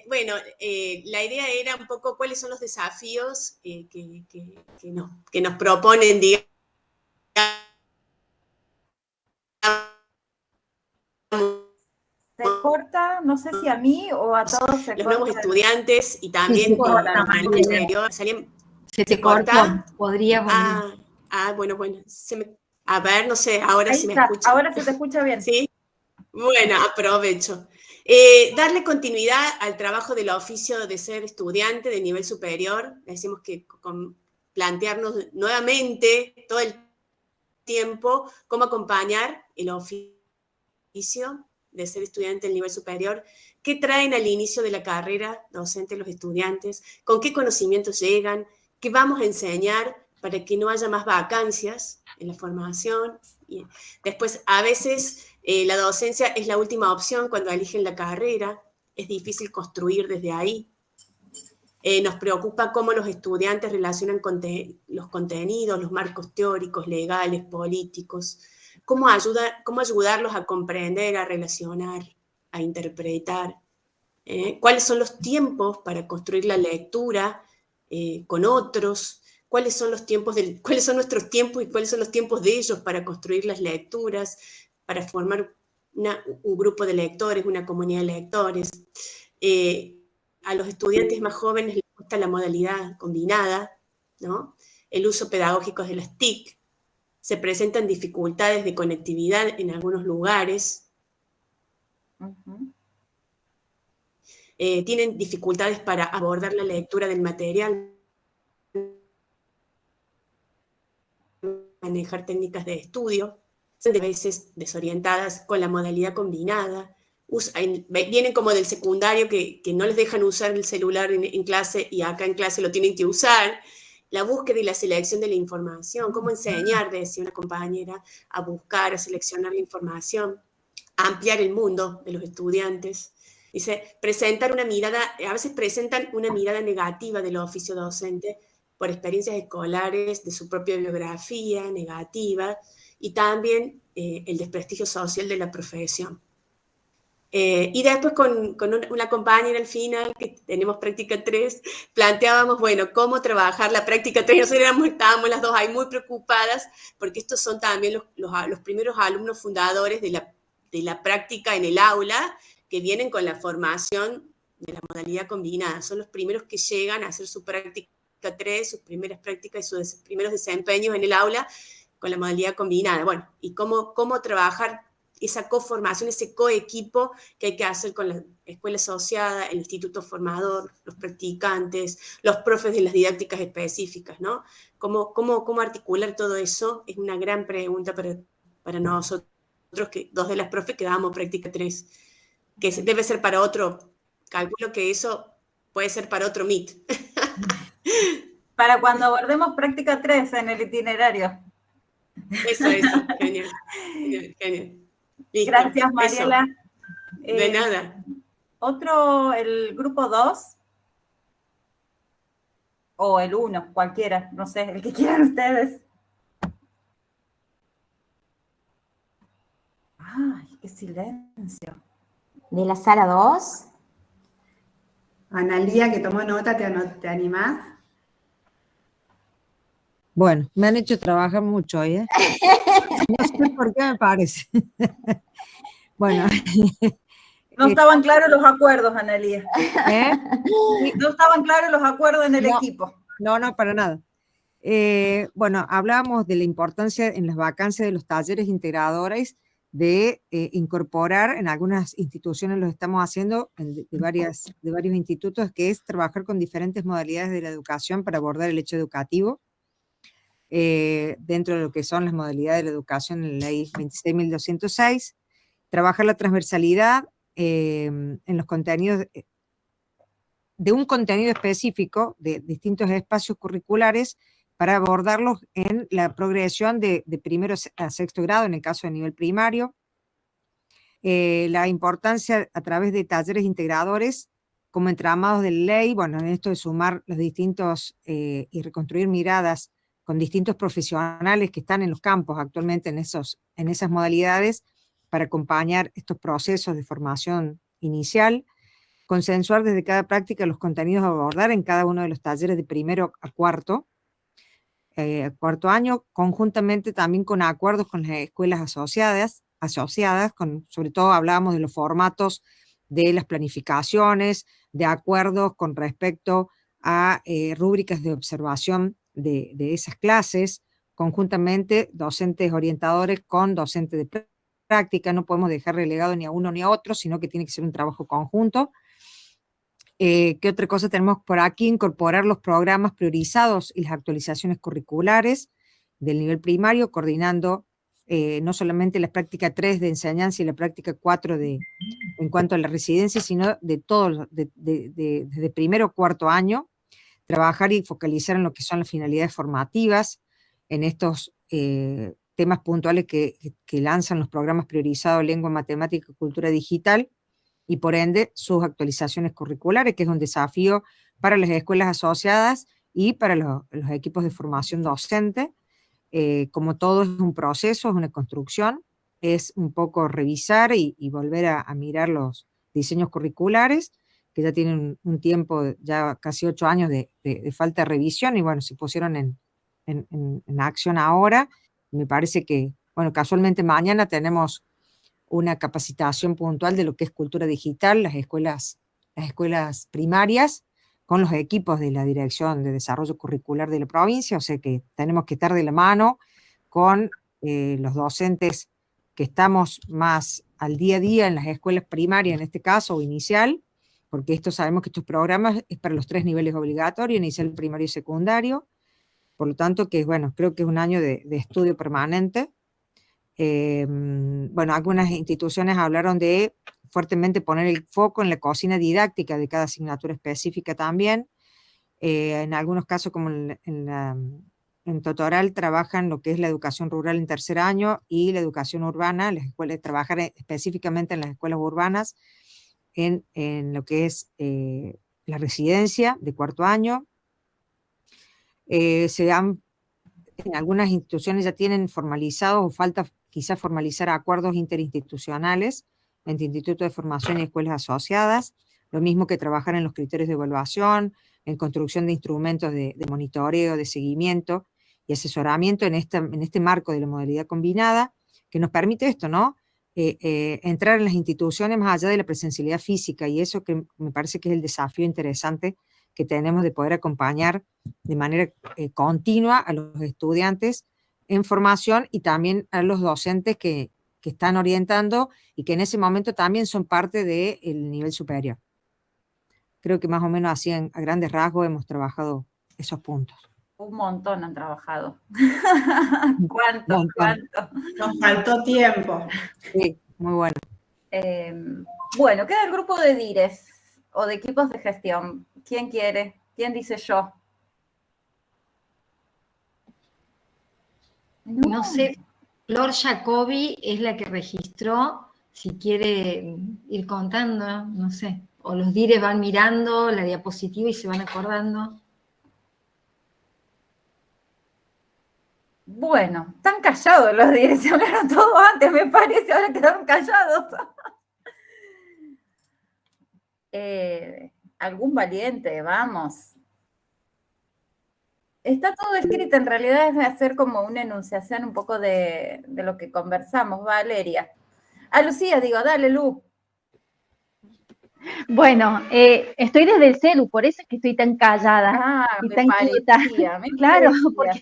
Bueno, la idea era un poco cuáles son los desafíos que nos proponen, digamos, se corta, no sé si a mí o a todos se los corta. nuevos estudiantes y también se te corta. Podría bueno. A ver, no sé, ahora sí me escucha. Ahora se te escucha bien. Sí. Bueno, aprovecho. Darle continuidad al trabajo del oficio de ser estudiante de nivel superior. Decimos que plantearnos nuevamente todo el tiempo cómo acompañar el oficio de ser estudiante del nivel superior, qué traen al inicio de la carrera docente los estudiantes, con qué conocimientos llegan, qué vamos a enseñar para que no haya más vacancias en la formación. Y después, a veces, la docencia es la última opción cuando eligen la carrera, es difícil construir desde ahí. Nos preocupa cómo los estudiantes relacionan los contenidos, los marcos teóricos, legales, políticos, cómo ayudarlos a comprender, a relacionar, a interpretar, cuáles son los tiempos para construir la lectura con otros, cuáles son nuestros tiempos y cuáles son los tiempos de ellos para construir las lecturas, para formar un grupo de lectores, una comunidad de lectores. A los estudiantes más jóvenes les gusta la modalidad combinada, ¿no? El uso pedagógico de las TIC. Se presentan dificultades de conectividad en algunos lugares. Tienen dificultades para abordar la lectura del material, manejar técnicas de estudio, son de veces desorientadas con la modalidad combinada, vienen como del secundario que no les dejan usar el celular en clase y acá en clase lo tienen que usar. La búsqueda y la selección de la información, cómo enseñar, decía una compañera, a buscar, a seleccionar la información, a ampliar el mundo de los estudiantes. Dice, a veces presentan una mirada negativa del oficio docente por experiencias escolares, de su propia biografía negativa, y también el desprestigio social de la profesión. Y después con una compañera al final, que tenemos práctica 3, planteábamos, bueno, cómo trabajar la práctica 3. Nosotros estábamos las dos ahí muy preocupadas, porque estos son también los primeros alumnos fundadores de la práctica en el aula, que vienen con la formación de la modalidad combinada. Son los primeros que llegan a hacer su práctica 3, sus primeras prácticas y sus primeros desempeños en el aula con la modalidad combinada. Bueno, y cómo trabajar esa coformación, ese coequipo que hay que hacer con la escuela asociada, el instituto formador, los practicantes, los profes de las didácticas específicas, ¿no? ¿Cómo articular todo eso? Es una gran pregunta para nosotros, que dos de las profes que damos práctica 3, que debe ser para otro, calculo que eso puede ser para otro MIT. Para cuando abordemos práctica 3 en el itinerario. Eso, genial. Listo, gracias, Mariela. De nada. El grupo 2, o el 1, cualquiera, no sé, el que quieran ustedes. Ay, qué silencio. ¿De la sala 2? Analía, que tomó nota, ¿te animás? Bueno, me han hecho trabajar mucho hoy, ¿eh? No sé por qué me parece. Bueno. No estaban claros los acuerdos, Analía. ¿Eh? No estaban claros los acuerdos en el equipo. No, para nada. Bueno, hablábamos de la importancia en las vacancias de los talleres integradores de incorporar, en algunas instituciones lo estamos haciendo, de varios institutos, que es trabajar con diferentes modalidades de la educación para abordar el hecho educativo. Dentro de lo que son las modalidades de la educación en la ley 26.206, trabajar la transversalidad en los contenidos de un contenido específico de distintos espacios curriculares para abordarlos en la progresión de primero a sexto grado, en el caso de nivel primario. La importancia a través de talleres integradores como entramados de ley, bueno, en esto de sumar los distintos y reconstruir miradas con distintos profesionales que están en los campos actualmente en esas modalidades para acompañar estos procesos de formación inicial, consensuar desde cada práctica los contenidos a abordar en cada uno de los talleres de primero a cuarto año, conjuntamente también con acuerdos con las escuelas asociadas, sobre todo hablábamos de los formatos de las planificaciones, de acuerdos con respecto a rúbricas de observación de esas clases, conjuntamente docentes orientadores con docentes de práctica, no podemos dejar relegado ni a uno ni a otro, sino que tiene que ser un trabajo conjunto. ¿Qué otra cosa tenemos por aquí? Incorporar los programas priorizados y las actualizaciones curriculares del nivel primario, coordinando no solamente la práctica 3 de enseñanza y la práctica 4 en cuanto a la residencia, sino de todo, desde primero a cuarto año, trabajar y focalizar en lo que son las finalidades formativas, en estos temas puntuales que lanzan los programas priorizados lengua, matemática y cultura digital, y por ende sus actualizaciones curriculares, que es un desafío para las escuelas asociadas y para los equipos de formación docente. Como todo es un proceso, es una construcción, es un poco revisar y volver a mirar los diseños curriculares, que ya tienen un tiempo, ya casi 8 años de falta de revisión, y bueno, se pusieron en acción ahora. Me parece que, bueno, casualmente mañana tenemos una capacitación puntual de lo que es cultura digital, las escuelas primarias, con los equipos de la Dirección de Desarrollo Curricular de la provincia, o sea que tenemos que estar de la mano con los docentes que estamos más al día a día en las escuelas primarias, en este caso, o inicial, porque sabemos que estos programas es para los 3 niveles obligatorios, inicial, primario y secundario, por lo tanto, que bueno, creo que es un año de estudio permanente. Bueno, algunas instituciones hablaron de fuertemente poner el foco en la cocina didáctica de cada asignatura específica también. En algunos casos, como en Totoral, trabajan lo que es la educación rural en tercer año y la educación urbana, las escuelas, trabajar específicamente en las escuelas urbanas, en lo que es la residencia de cuarto año. En algunas instituciones ya tienen formalizados, o falta quizás formalizar acuerdos interinstitucionales entre institutos de formación y escuelas asociadas, lo mismo que trabajar en los criterios de evaluación, en construcción de instrumentos de monitoreo, de seguimiento y asesoramiento en este marco de la modalidad combinada, que nos permite esto, ¿no? Entrar en las instituciones más allá de la presencialidad física, y eso que me parece que es el desafío interesante que tenemos de poder acompañar de manera continua a los estudiantes en formación y también a los docentes que están orientando y que en ese momento también son parte del nivel superior. Creo que más o menos así a grandes rasgos hemos trabajado esos puntos. Un montón han trabajado. ¿Cuánto? Nos faltó tiempo. Sí, muy bueno. Bueno, queda el grupo de DIRES o de equipos de gestión. ¿Quién quiere? ¿Quién dice yo? No sé, Flor Jacobi es la que registró, si quiere ir contando, no sé, o los DIRES van mirando la diapositiva y se van acordando. Bueno, están callados los DIRES, se hablaron todo antes, me parece, ahora quedaron callados. Algún valiente, vamos. Está todo escrito, en realidad es hacer como una enunciación un poco de lo que conversamos, Valeria. A Lucía, digo, dale, Lu. Bueno, estoy desde el celu, por eso es que estoy tan callada y tan quieta. Claro, porque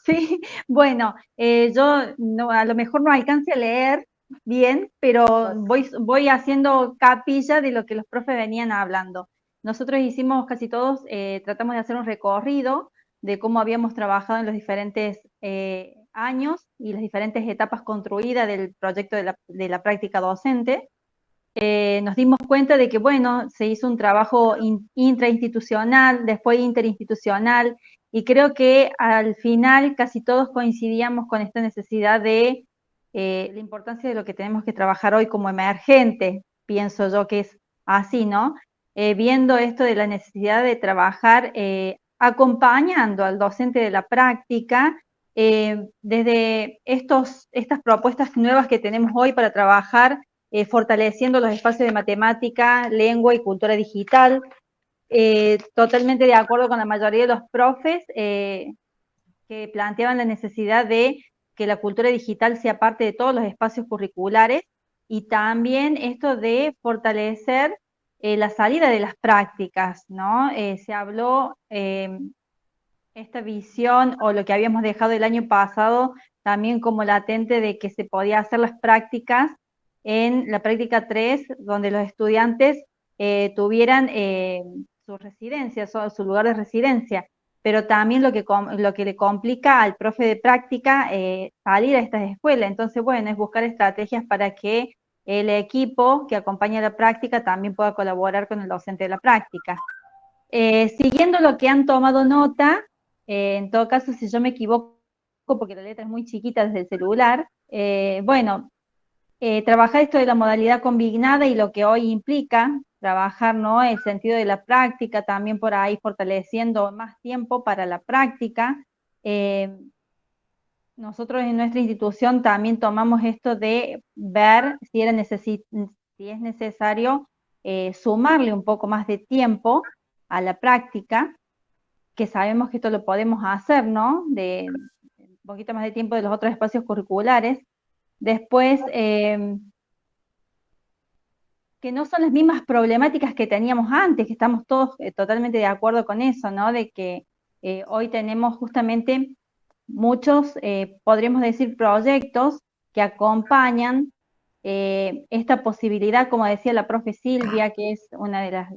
sí, bueno, yo no, a lo mejor no alcance a leer bien, pero voy haciendo capilla de lo que los profes venían hablando. Nosotros hicimos casi todos, tratamos de hacer un recorrido de cómo habíamos trabajado en los diferentes años y las diferentes etapas construidas del proyecto de la práctica docente. nos dimos cuenta de que, bueno, se hizo un trabajo intrainstitucional, después interinstitucional, y creo que al final casi todos coincidíamos con esta necesidad de la importancia de lo que tenemos que trabajar hoy como emergente, pienso yo que es así, ¿no? Viendo esto de la necesidad de trabajar acompañando al docente de la práctica, desde estas propuestas nuevas que tenemos hoy para trabajar fortaleciendo los espacios de matemática, lengua y cultura digital. Totalmente de acuerdo con la mayoría de los profes que planteaban la necesidad de que la cultura digital sea parte de todos los espacios curriculares y también esto de fortalecer la salida de las prácticas, ¿no? Se habló esta visión o lo que habíamos dejado el año pasado también como latente de que se podía hacer las prácticas en la práctica 3, donde los estudiantes tuvieran su residencia, su lugar de residencia, pero también lo que le complica al profe de práctica salir a estas escuelas. Entonces, bueno, es buscar estrategias para que el equipo que acompaña la práctica también pueda colaborar con el docente de la práctica. Siguiendo lo que han tomado nota, en todo caso, si yo me equivoco, porque la letra es muy chiquita desde el celular, bueno, trabajar esto de la modalidad combinada y lo que hoy implica, trabajar, ¿no?, el sentido de la práctica, también por ahí fortaleciendo más tiempo para la práctica. Nosotros en nuestra institución también tomamos esto de ver si es necesario sumarle un poco más de tiempo a la práctica, que sabemos que esto lo podemos hacer, ¿no? De un poquito más de tiempo de los otros espacios curriculares. Después, que no son las mismas problemáticas que teníamos antes, que estamos todos totalmente de acuerdo con eso, ¿no? De que hoy tenemos justamente muchos, podríamos decir, proyectos que acompañan esta posibilidad, como decía la profe Silvia, que es una de las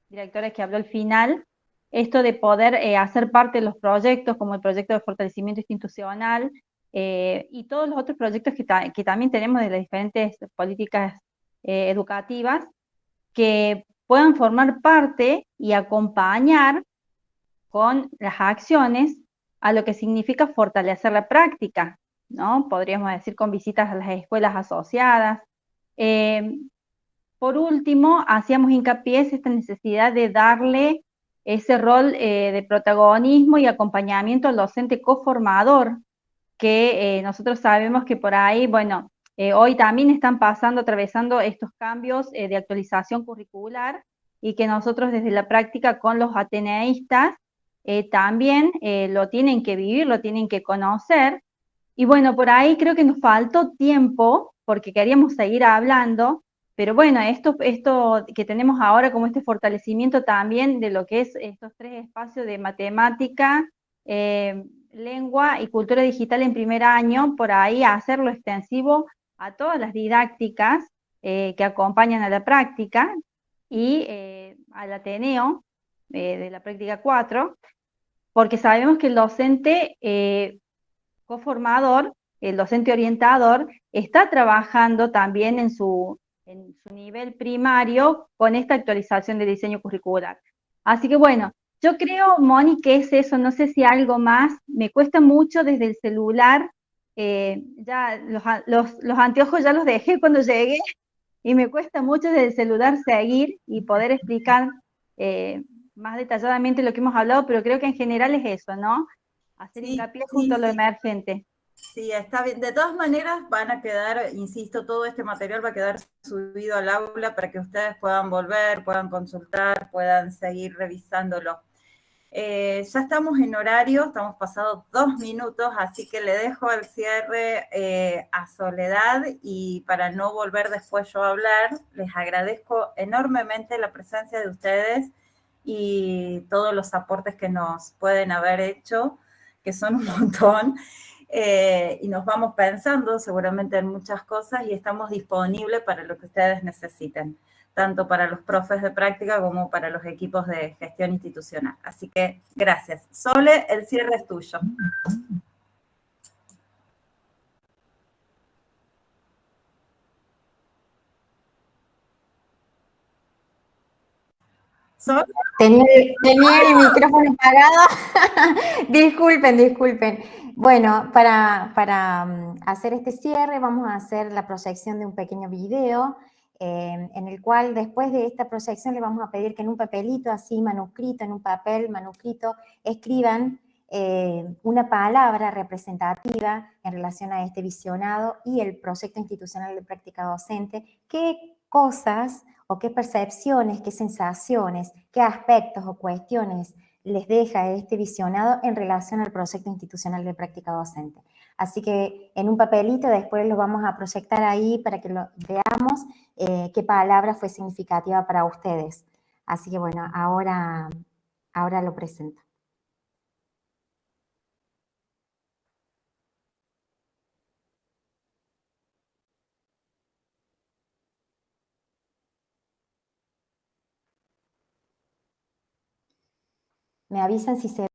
directoras que habló al final, esto de poder hacer parte de los proyectos, como el proyecto de fortalecimiento institucional, y todos los otros proyectos que también tenemos de las diferentes políticas educativas, que puedan formar parte y acompañar con las acciones a lo que significa fortalecer la práctica, ¿no? Podríamos decir con visitas a las escuelas asociadas. Por último, hacíamos hincapié en esta necesidad de darle ese rol de protagonismo y acompañamiento al docente coformador, que nosotros sabemos que por ahí, bueno, hoy también están atravesando estos cambios de actualización curricular y que nosotros desde la práctica con los ateneístas también lo tienen que vivir, lo tienen que conocer. Y bueno, por ahí creo que nos faltó tiempo porque queríamos seguir hablando, pero bueno, esto que tenemos ahora como este fortalecimiento también de lo que es estos 3 espacios de matemática, lengua y cultura digital en primer año, por ahí hacerlo extensivo a todas las didácticas que acompañan a la práctica y al Ateneo de la práctica 4, porque sabemos que el docente coformador, el docente orientador, está trabajando también en su nivel primario con esta actualización de diseño curricular. Así que bueno, yo creo, Moni, que es eso, no sé si algo más, me cuesta mucho desde el celular, ya los anteojos ya los dejé cuando llegué, y me cuesta mucho desde el celular seguir y poder explicar más detalladamente lo que hemos hablado, pero creo que en general es eso, ¿no? Hacer hincapié junto a lo emergente. Sí, está bien. De todas maneras van a quedar, insisto, todo este material va a quedar subido al aula para que ustedes puedan volver, puedan consultar, puedan seguir revisándolo. Ya estamos en horario, estamos pasados 2 minutos, así que le dejo el cierre a Soledad, y para no volver después yo a hablar, les agradezco enormemente la presencia de ustedes y todos los aportes que nos pueden haber hecho, que son un montón. Y nos vamos pensando seguramente en muchas cosas y estamos disponibles para lo que ustedes necesiten, tanto para los profes de práctica como para los equipos de gestión institucional. Así que gracias. Sole, el cierre es tuyo. Son... Tenía el micrófono apagado. Disculpen. Bueno, para hacer este cierre vamos a hacer la proyección de un pequeño video en el cual después de esta proyección le vamos a pedir que en un papelito así manuscrito, en un papel manuscrito, escriban una palabra representativa en relación a este visionado y el proyecto institucional de práctica docente. ¿Qué cosas o qué percepciones, qué sensaciones, qué aspectos o cuestiones les deja este visionado en relación al proyecto institucional de práctica docente? Así que en un papelito después lo vamos a proyectar ahí para que lo veamos qué palabra fue significativa para ustedes. Así que bueno, ahora lo presento. Me avisan si se